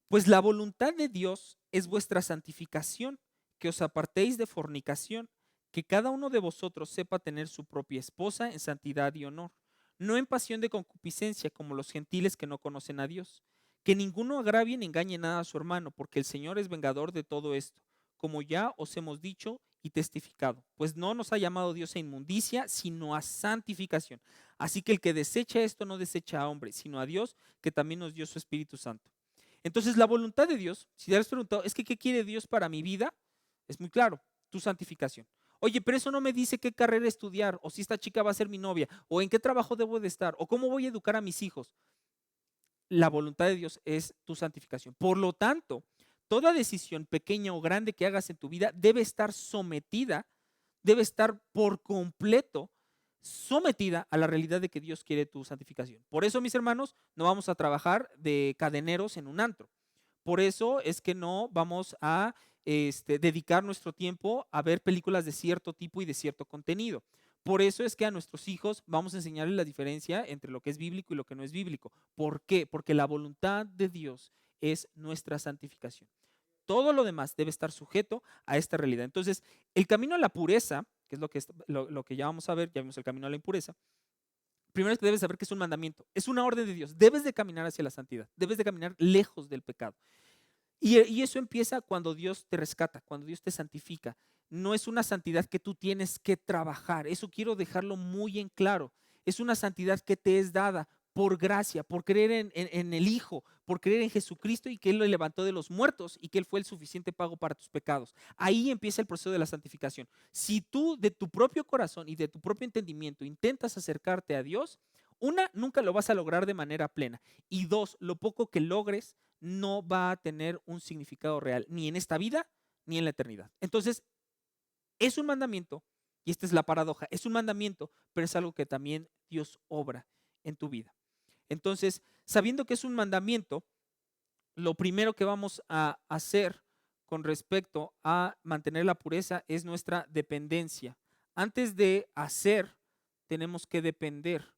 Pues la voluntad de Dios es vuestra santificación, que os apartéis de fornicación, que cada uno de vosotros sepa tener su propia esposa en santidad y honor, no en pasión de concupiscencia como los gentiles que no conocen a Dios. Que ninguno agravie ni engañe nada a su hermano, porque el Señor es vengador de todo esto, como ya os hemos dicho y testificado, pues no nos ha llamado Dios a inmundicia, sino a santificación. Así que el que desecha esto no desecha a hombre, sino a Dios, que también nos dio su Espíritu Santo. Entonces, la voluntad de Dios, si te has preguntado, es que ¿qué quiere Dios para mi vida? Es muy claro, tu santificación. Oye, pero eso no me dice qué carrera estudiar, o si esta chica va a ser mi novia, o en qué trabajo debo de estar, o cómo voy a educar a mis hijos. La voluntad de Dios es tu santificación. Por lo tanto, toda decisión pequeña o grande que hagas en tu vida debe estar sometida, debe estar por completo sometida a la realidad de que Dios quiere tu santificación. Por eso, mis hermanos, no vamos a trabajar de cadeneros en un antro. Por eso es que no vamos a dedicar nuestro tiempo a ver películas de cierto tipo y de cierto contenido. Por eso es que a nuestros hijos vamos a enseñarles la diferencia entre lo que es bíblico y lo que no es bíblico. ¿Por qué? Porque la voluntad de Dios es nuestra santificación. Todo lo demás debe estar sujeto a esta realidad. Entonces, el camino a la pureza, que es lo que ya vamos a ver, ya vimos el camino a la impureza. Primero es que debes saber que es un mandamiento, es una orden de Dios. Debes de caminar hacia la santidad, debes de caminar lejos del pecado. Y eso empieza cuando Dios te rescata, cuando Dios te santifica. No es una santidad que tú tienes que trabajar. Eso quiero dejarlo muy en claro. Es una santidad que te es dada por gracia, por creer en el Hijo, por creer en Jesucristo y que Él lo levantó de los muertos y que Él fue el suficiente pago para tus pecados. Ahí empieza el proceso de la santificación. Si tú de tu propio corazón y de tu propio entendimiento intentas acercarte a Dios, una, nunca lo vas a lograr de manera plena. Y dos, lo poco que logres no va a tener un significado real, ni en esta vida, ni en la eternidad. Entonces, es un mandamiento, y esta es la paradoja, es un mandamiento, pero es algo que también Dios obra en tu vida. Entonces, sabiendo que es un mandamiento, lo primero que vamos a hacer con respecto a mantener la pureza es nuestra dependencia. Antes de hacer, tenemos que depender.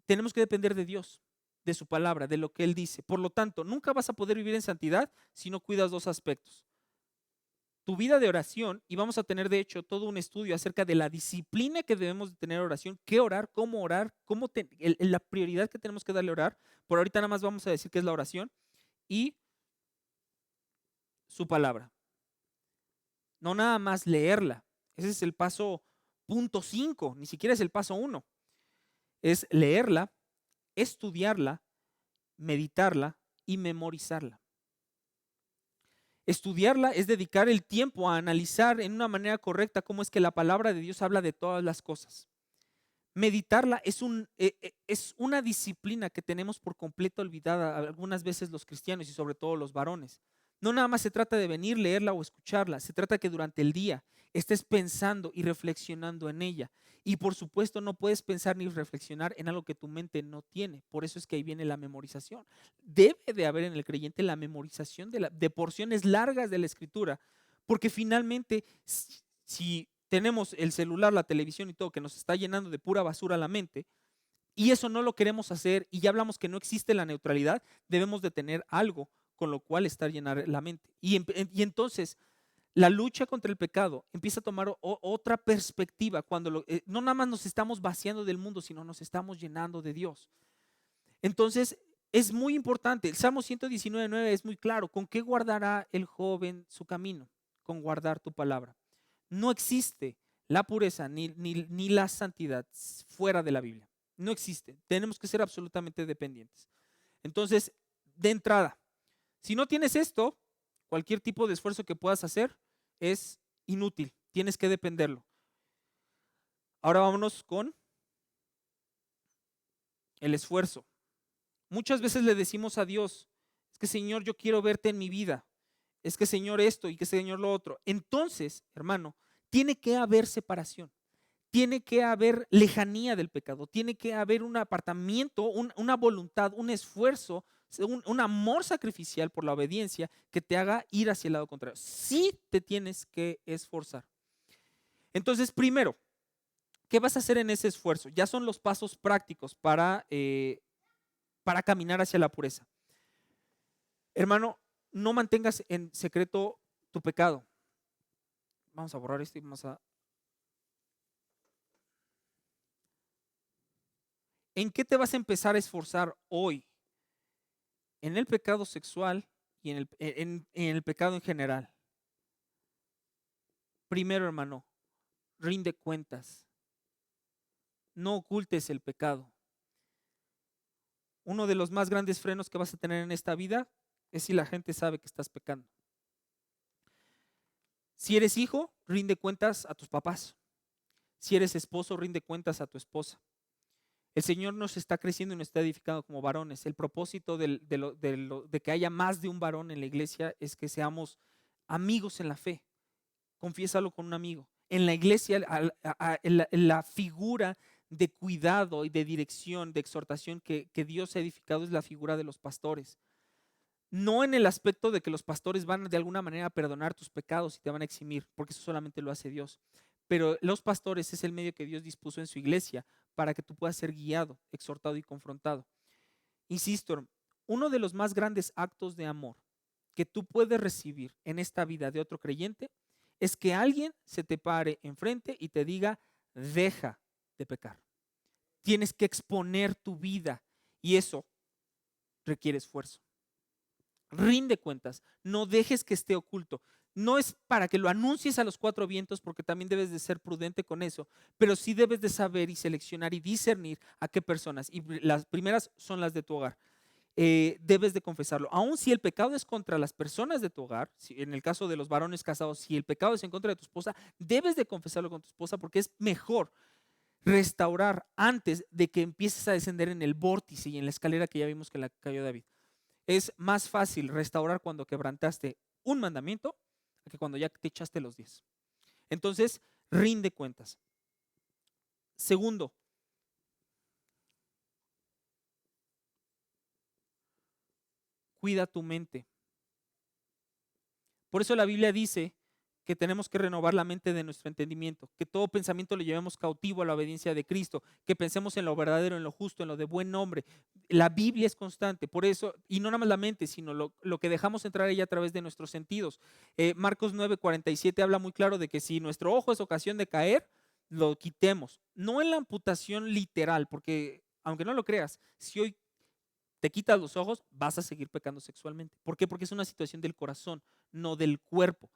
Tenemos que depender de Dios, de su palabra, de lo que Él dice. Por lo tanto, nunca vas a poder vivir en santidad si no cuidas dos aspectos. Tu vida de oración, y vamos a tener de hecho todo un estudio acerca de la disciplina que debemos de tener oración, qué orar, la prioridad que tenemos que darle a orar. Por ahorita nada más vamos a decir qué es la oración y su palabra. No nada más leerla. Ese es el paso punto 5, ni siquiera es el paso 1. Es leerla, estudiarla, meditarla y memorizarla. Estudiarla es dedicar el tiempo a analizar en una manera correcta cómo es que la palabra de Dios habla de todas las cosas. Meditarla es una disciplina que tenemos por completo olvidada algunas veces los cristianos y sobre todo los varones. No nada más se trata de venir, leerla o escucharla, se trata que durante el día estés pensando y reflexionando en ella. Y por supuesto no puedes pensar ni reflexionar en algo que tu mente no tiene. Por eso es que ahí viene la memorización. Debe de haber en el creyente la memorización de porciones largas de la escritura, porque finalmente si tenemos el celular, la televisión y todo que nos está llenando de pura basura la mente, y eso no lo queremos hacer, y ya hablamos que no existe la neutralidad, debemos de tener algo con lo cual estar llenar la mente. Y entonces la lucha contra el pecado empieza a tomar otra perspectiva cuando no nada más nos estamos vaciando del mundo, sino nos estamos llenando de Dios. Entonces es muy importante. El Salmo 119:9 es muy claro. ¿Con qué guardará el joven su camino? Con guardar tu palabra. No existe la pureza ni la santidad fuera de la Biblia. No existe. Tenemos que ser absolutamente dependientes. Entonces, de entrada, si no tienes esto, cualquier tipo de esfuerzo que puedas hacer es inútil. Tienes que dependerlo. Ahora vámonos con el esfuerzo. Muchas veces le decimos a Dios, es que Señor, yo quiero verte en mi vida. Es que Señor esto y que Señor lo otro. Entonces, hermano, tiene que haber separación. Tiene que haber lejanía del pecado. Tiene que haber un apartamiento, una voluntad, un esfuerzo, un amor sacrificial por la obediencia que te haga ir hacia el lado contrario. Sí te tienes que esforzar. Entonces, primero, ¿qué vas a hacer en ese esfuerzo? Ya son los pasos prácticos para caminar hacia la pureza. Hermano, no mantengas en secreto tu pecado. Vamos a borrar esto y vamos a... ¿En qué te vas a empezar a esforzar hoy? En el pecado sexual y en el pecado en general. Primero, hermano, rinde cuentas. No ocultes el pecado. Uno de los más grandes frenos que vas a tener en esta vida es si la gente sabe que estás pecando. Si eres hijo, rinde cuentas a tus papás. Si eres esposo, rinde cuentas a tu esposa. El Señor nos está creciendo y nos está edificando como varones. El propósito de que haya más de un varón en la iglesia es que seamos amigos en la fe. Confiésalo con un amigo. En la iglesia, la figura de cuidado y de dirección, de exhortación que Dios ha edificado es la figura de los pastores. No en el aspecto de que los pastores van de alguna manera a perdonar tus pecados y te van a eximir, porque eso solamente lo hace Dios. Pero los pastores es el medio que Dios dispuso en su iglesia para que tú puedas ser guiado, exhortado y confrontado. Insisto, uno de los más grandes actos de amor que tú puedes recibir en esta vida de otro creyente es que alguien se te pare enfrente y te diga, deja de pecar. Tienes que exponer tu vida y eso requiere esfuerzo. Rinde cuentas, no dejes que esté oculto. No es para que lo anuncies a los cuatro vientos, porque también debes de ser prudente con eso, pero sí debes de saber y seleccionar y discernir a qué personas. Y las primeras son las de tu hogar. Debes de confesarlo. Aun si el pecado es contra las personas de tu hogar, en el caso de los varones casados, si el pecado es en contra de tu esposa, debes de confesarlo con tu esposa, porque es mejor restaurar antes de que empieces a descender en el vórtice y en la escalera que ya vimos que la cayó David. Es más fácil restaurar cuando quebrantaste un mandamiento que cuando ya te echaste los 10. Entonces, rinde cuentas. Segundo, cuida tu mente. Por eso la Biblia dice que tenemos que renovar la mente de nuestro entendimiento, que todo pensamiento lo llevemos cautivo a la obediencia de Cristo, que pensemos en lo verdadero, en lo justo, en lo de buen nombre. La Biblia es constante, por eso, y no nada más la mente, sino lo que dejamos entrar ella a través de nuestros sentidos. Marcos 9:47 habla muy claro de que si nuestro ojo es ocasión de caer, lo quitemos. No en la amputación literal, porque aunque no lo creas, si hoy te quitas los ojos, vas a seguir pecando sexualmente. ¿Por qué? Porque es una situación del corazón, no del cuerpo.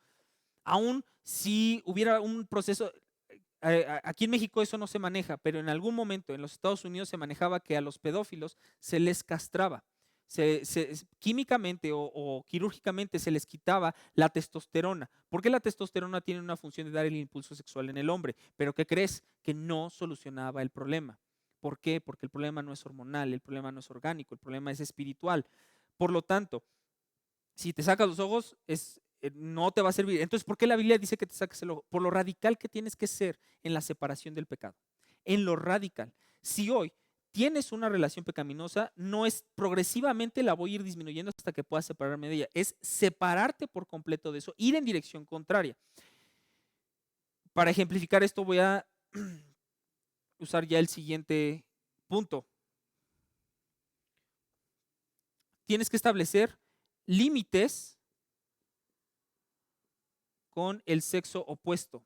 Aún si hubiera un proceso, aquí en México eso no se maneja, pero en algún momento en los Estados Unidos se manejaba que a los pedófilos se les castraba. Químicamente o quirúrgicamente se les quitaba la testosterona, porque la testosterona tiene una función de dar el impulso sexual en el hombre, pero ¿qué crees? Que no solucionaba el problema. ¿Por qué? Porque el problema no es hormonal, el problema no es orgánico, el problema es espiritual. Por lo tanto, si te sacas los ojos, no te va a servir. Entonces, ¿por qué la Biblia dice que te saques el ojo? Por lo radical que tienes que ser en la separación del pecado. En lo radical. Si hoy tienes una relación pecaminosa, no es progresivamente la voy a ir disminuyendo hasta que puedas separarme de ella. Es separarte por completo de eso, ir en dirección contraria. Para ejemplificar esto voy a usar ya el siguiente punto. Tienes que establecer límites con el sexo opuesto.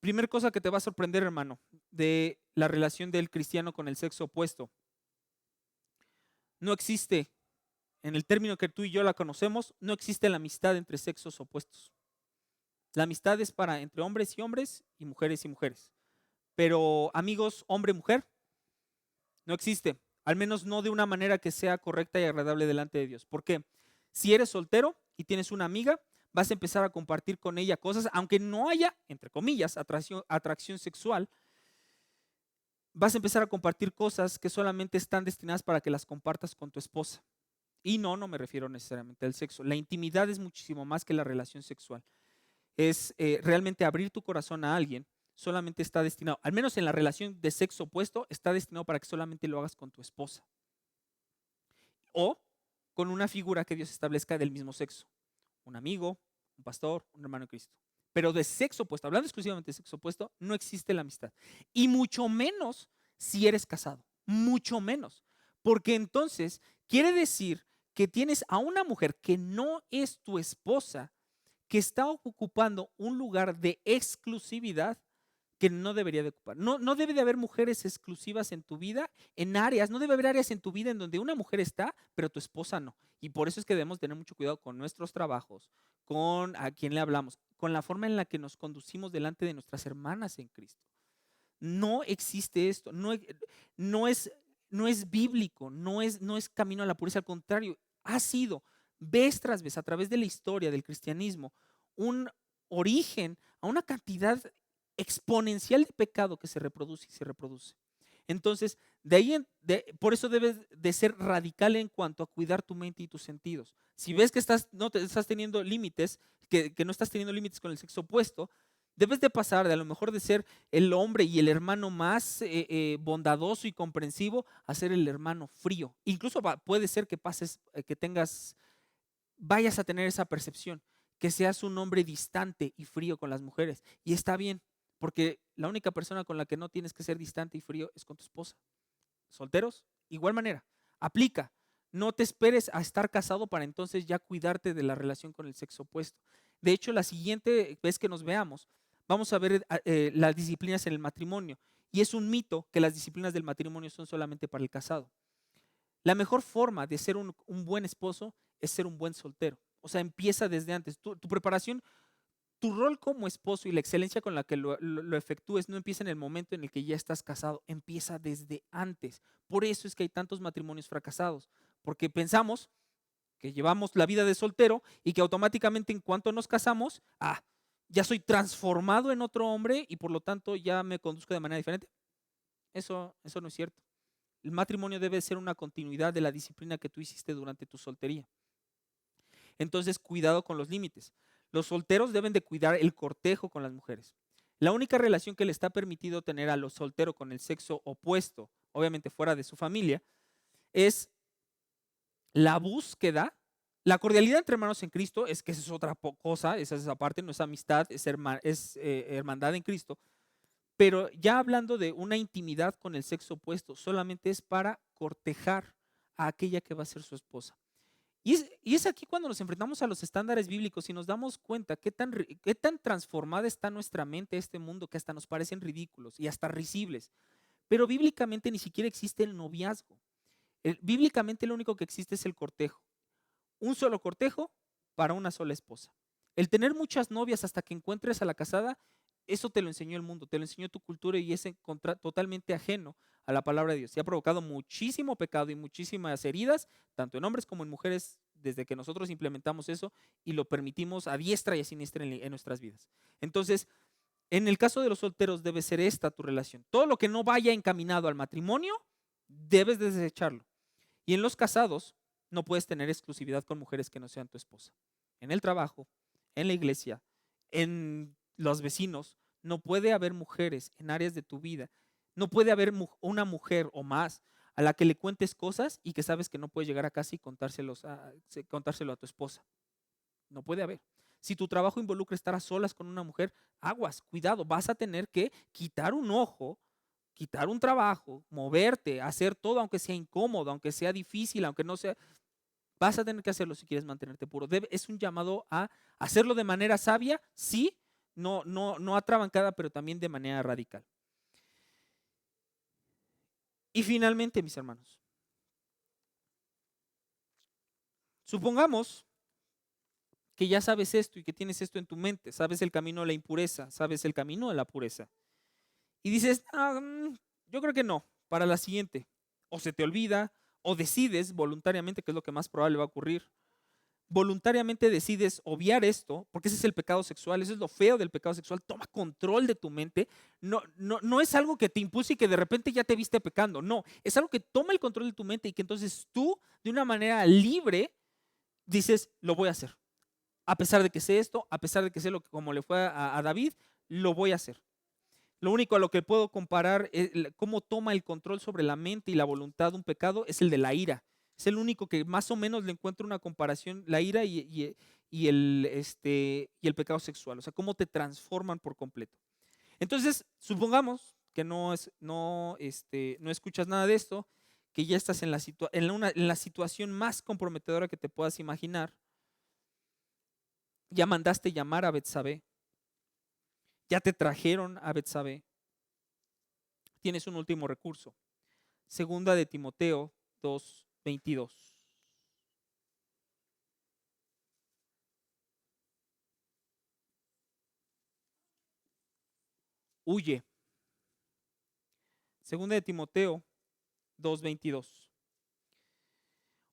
Primer cosa que te va a sorprender, hermano, de la relación del cristiano con el sexo opuesto. No existe, en el término que tú y yo la conocemos, no existe la amistad entre sexos opuestos. La amistad es para entre hombres y mujeres y mujeres. Pero amigos, hombre-mujer, no existe. Al menos no de una manera que sea correcta y agradable delante de Dios. ¿Por qué? Si eres soltero y tienes una amiga, vas a empezar a compartir con ella cosas, aunque no haya, entre comillas, atracción sexual, vas a empezar a compartir cosas que solamente están destinadas para que las compartas con tu esposa. Y no me refiero necesariamente al sexo. La intimidad es muchísimo más que la relación sexual. Es realmente abrir tu corazón a alguien. Solamente está destinado, al menos en la relación de sexo opuesto, está destinado para que solamente lo hagas con tu esposa. O con una figura que Dios establezca del mismo sexo. Un amigo, un pastor, un hermano de Cristo. Pero de sexo opuesto, hablando exclusivamente de sexo opuesto, no existe la amistad. Y mucho menos si eres casado. Mucho menos. Porque entonces quiere decir que tienes a una mujer que no es tu esposa, que está ocupando un lugar de exclusividad que no debería de ocupar. No debe de haber mujeres exclusivas en tu vida, en áreas, no debe haber áreas en tu vida en donde una mujer está, pero tu esposa no. Y por eso es que debemos tener mucho cuidado con nuestros trabajos, con a quién le hablamos, con la forma en la que nos conducimos delante de nuestras hermanas en Cristo. No existe esto, no es bíblico, no es camino a la pureza, al contrario, ha sido vez tras vez a través de la historia del cristianismo un origen a una cantidad exponencial de pecado que se reproduce y se reproduce. Entonces, por eso debes de ser radical en cuanto a cuidar tu mente y tus sentidos. Si ves que no te estás teniendo límites, que no estás teniendo límites con el sexo opuesto, debes de pasar de a lo mejor de ser el hombre y el hermano más bondadoso y comprensivo a ser el hermano frío. Incluso puede ser que pases, vayas a tener esa percepción, que seas un hombre distante y frío con las mujeres. Y está bien, porque la única persona con la que no tienes que ser distante y frío es con tu esposa. Solteros, igual manera, aplica. No te esperes a estar casado para entonces ya cuidarte de la relación con el sexo opuesto. De hecho, la siguiente vez que nos veamos, vamos a ver las disciplinas en el matrimonio. Y es un mito que las disciplinas del matrimonio son solamente para el casado. La mejor forma de ser un buen esposo es ser un buen soltero. O sea, empieza desde antes. Tu preparación, tu rol como esposo y la excelencia con la que lo efectúes no empieza en el momento en el que ya estás casado, empieza desde antes. Por eso es que hay tantos matrimonios fracasados, porque pensamos que llevamos la vida de soltero y que automáticamente en cuanto nos casamos, ya soy transformado en otro hombre y por lo tanto ya me conduzco de manera diferente. Eso no es cierto. El matrimonio debe ser una continuidad de la disciplina que tú hiciste durante tu soltería. Entonces, cuidado con los límites. Los solteros deben de cuidar el cortejo con las mujeres. La única relación que le está permitido tener a los solteros con el sexo opuesto, obviamente fuera de su familia, es la búsqueda, la cordialidad entre hermanos en Cristo, es que esa es otra cosa, esa es esa parte, no es amistad, es hermandad en Cristo. Pero ya hablando de una intimidad con el sexo opuesto, solamente es para cortejar a aquella que va a ser su esposa. Y es aquí cuando nos enfrentamos a los estándares bíblicos y nos damos cuenta qué tan transformada está nuestra mente a este mundo que hasta nos parecen ridículos y hasta risibles. Pero bíblicamente ni siquiera existe el noviazgo. Bíblicamente lo único que existe es el cortejo. Un solo cortejo para una sola esposa. El tener muchas novias hasta que encuentres a la casada, eso te lo enseñó el mundo, te lo enseñó tu cultura y es totalmente ajeno a la palabra de Dios. Y ha provocado muchísimo pecado y muchísimas heridas, tanto en hombres como en mujeres, desde que nosotros implementamos eso y lo permitimos a diestra y a siniestra en nuestras vidas. Entonces, en el caso de los solteros debe ser esta tu relación. Todo lo que no vaya encaminado al matrimonio, debes desecharlo. Y en los casados, no puedes tener exclusividad con mujeres que no sean tu esposa. En el trabajo, en la iglesia, en los vecinos, no puede haber mujeres en áreas de tu vida. No puede haber una mujer o más a la que le cuentes cosas y que sabes que no puedes llegar a casa y contárselo a tu esposa. No puede haber. Si tu trabajo involucra estar a solas con una mujer, aguas, cuidado, vas a tener que quitar un ojo, quitar un trabajo, moverte, hacer todo aunque sea incómodo, aunque sea difícil, aunque no sea, vas a tener que hacerlo si quieres mantenerte puro. Es un llamado a hacerlo de manera sabia, sí, no atrabancada, pero también de manera radical. Y finalmente, mis hermanos, supongamos que ya sabes esto y que tienes esto en tu mente, sabes el camino de la impureza, sabes el camino de la pureza. Y dices, yo creo que no, para la siguiente. O se te olvida, o decides voluntariamente, que es lo que más probable va a ocurrir, voluntariamente decides obviar esto, porque ese es el pecado sexual, eso es lo feo del pecado sexual, toma control de tu mente, no es algo que te impulse y que de repente ya te viste pecando, no, es algo que toma el control de tu mente y que entonces tú, de una manera libre, dices, lo voy a hacer. A pesar de que sé esto, a pesar de que sé como le fue a David, lo voy a hacer. Lo único a lo que puedo comparar cómo toma el control sobre la mente y la voluntad de un pecado es el de la ira. Es el único que más o menos le encuentro una comparación, la ira y el pecado sexual. O sea, cómo te transforman por completo. Entonces, supongamos que no escuchas nada de esto, que ya estás en la situación más comprometedora que te puedas imaginar. Ya mandaste llamar a Betsabé. Ya te trajeron a Betsabé. Tienes un último recurso. Segunda de Timoteo 2:22. Huye. Segunda de Timoteo 2:22.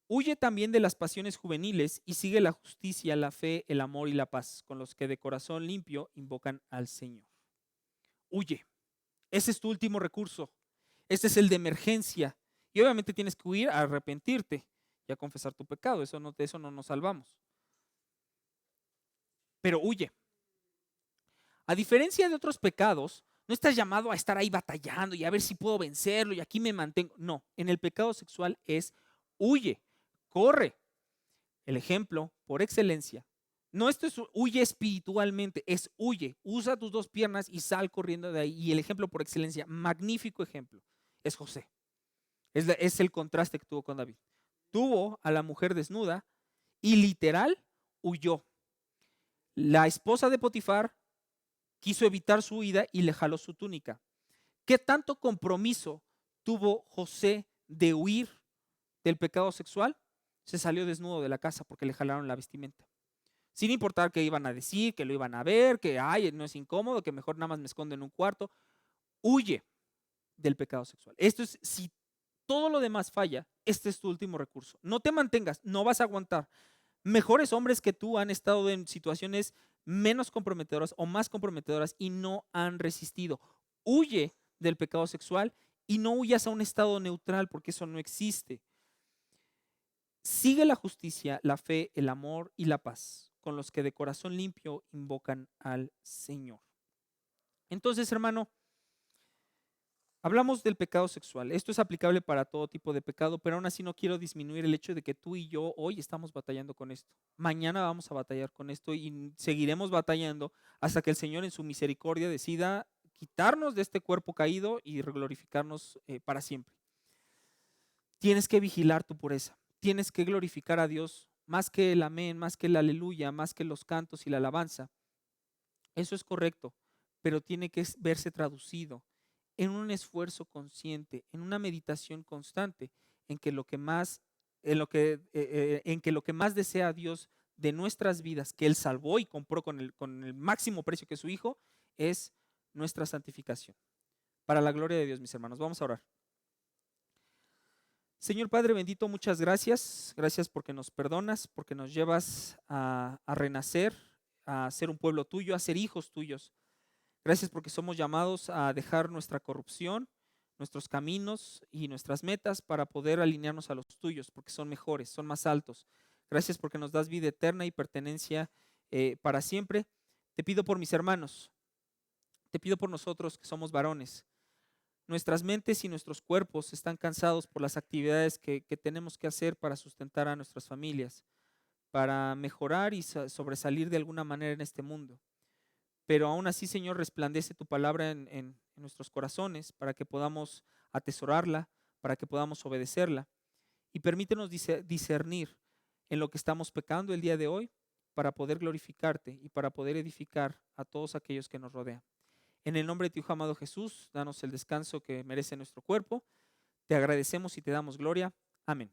Huye también de las pasiones juveniles y sigue la justicia, la fe, el amor y la paz, con los que de corazón limpio invocan al Señor. Huye. Ese es tu último recurso. Este es el de emergencia. Y obviamente tienes que huir a arrepentirte y a confesar tu pecado. De eso no nos salvamos. Pero huye. A diferencia de otros pecados, no estás llamado a estar ahí batallando y a ver si puedo vencerlo y aquí me mantengo. No, en el pecado sexual es huye, corre. El ejemplo por excelencia. No esto es huye espiritualmente, es huye. Usa tus dos piernas y sal corriendo de ahí. Y el ejemplo por excelencia, magnífico ejemplo, es José. Es el contraste que tuvo con David. Tuvo a la mujer desnuda y literal huyó. La esposa de Potifar quiso evitar su huida y le jaló su túnica. ¿Qué tanto compromiso tuvo José de huir del pecado sexual? Se salió desnudo de la casa porque le jalaron la vestimenta. Sin importar que iban a decir, que lo iban a ver, que ay, no es incómodo, que mejor nada más me escondo en un cuarto. Huye del pecado sexual. Esto es, si todo lo demás falla, este es tu último recurso. No te mantengas, no vas a aguantar. Mejores hombres que tú han estado en situaciones menos comprometedoras o más comprometedoras y no han resistido. Huye del pecado sexual y no huyas a un estado neutral porque eso no existe. Sigue la justicia, la fe, el amor y la paz con los que de corazón limpio invocan al Señor. Entonces, hermano, hablamos del pecado sexual. Esto es aplicable para todo tipo de pecado, pero aún así no quiero disminuir el hecho de que tú y yo hoy estamos batallando con esto. Mañana vamos a batallar con esto y seguiremos batallando hasta que el Señor en su misericordia decida quitarnos de este cuerpo caído y glorificarnos para siempre. Tienes que vigilar tu pureza. Tienes que glorificar a Dios más que el amén, más que el aleluya, más que los cantos y la alabanza. Eso es correcto, pero tiene que verse traducido en un esfuerzo consciente, en una meditación constante, en que lo que más, en que lo que más desea Dios de nuestras vidas, que Él salvó y compró con el máximo precio que es su Hijo, es nuestra santificación. Para la gloria de Dios, mis hermanos, vamos a orar. Señor Padre bendito, muchas gracias. Gracias porque nos perdonas, porque nos llevas a renacer, a ser un pueblo tuyo, a ser hijos tuyos. Gracias porque somos llamados a dejar nuestra corrupción, nuestros caminos y nuestras metas para poder alinearnos a los tuyos, porque son mejores, son más altos. Gracias porque nos das vida eterna y pertenencia para siempre. Te pido por mis hermanos, te pido por nosotros que somos varones. Nuestras mentes y nuestros cuerpos están cansados por las actividades que tenemos que hacer para sustentar a nuestras familias, para mejorar y sobresalir de alguna manera en este mundo. Pero aún así, Señor, resplandece tu palabra en nuestros corazones para que podamos atesorarla, para que podamos obedecerla. Y permítenos discernir en lo que estamos pecando el día de hoy para poder glorificarte y para poder edificar a todos aquellos que nos rodean. En el nombre de tu Hijo amado Jesús, danos el descanso que merece nuestro cuerpo. Te agradecemos y te damos gloria. Amén.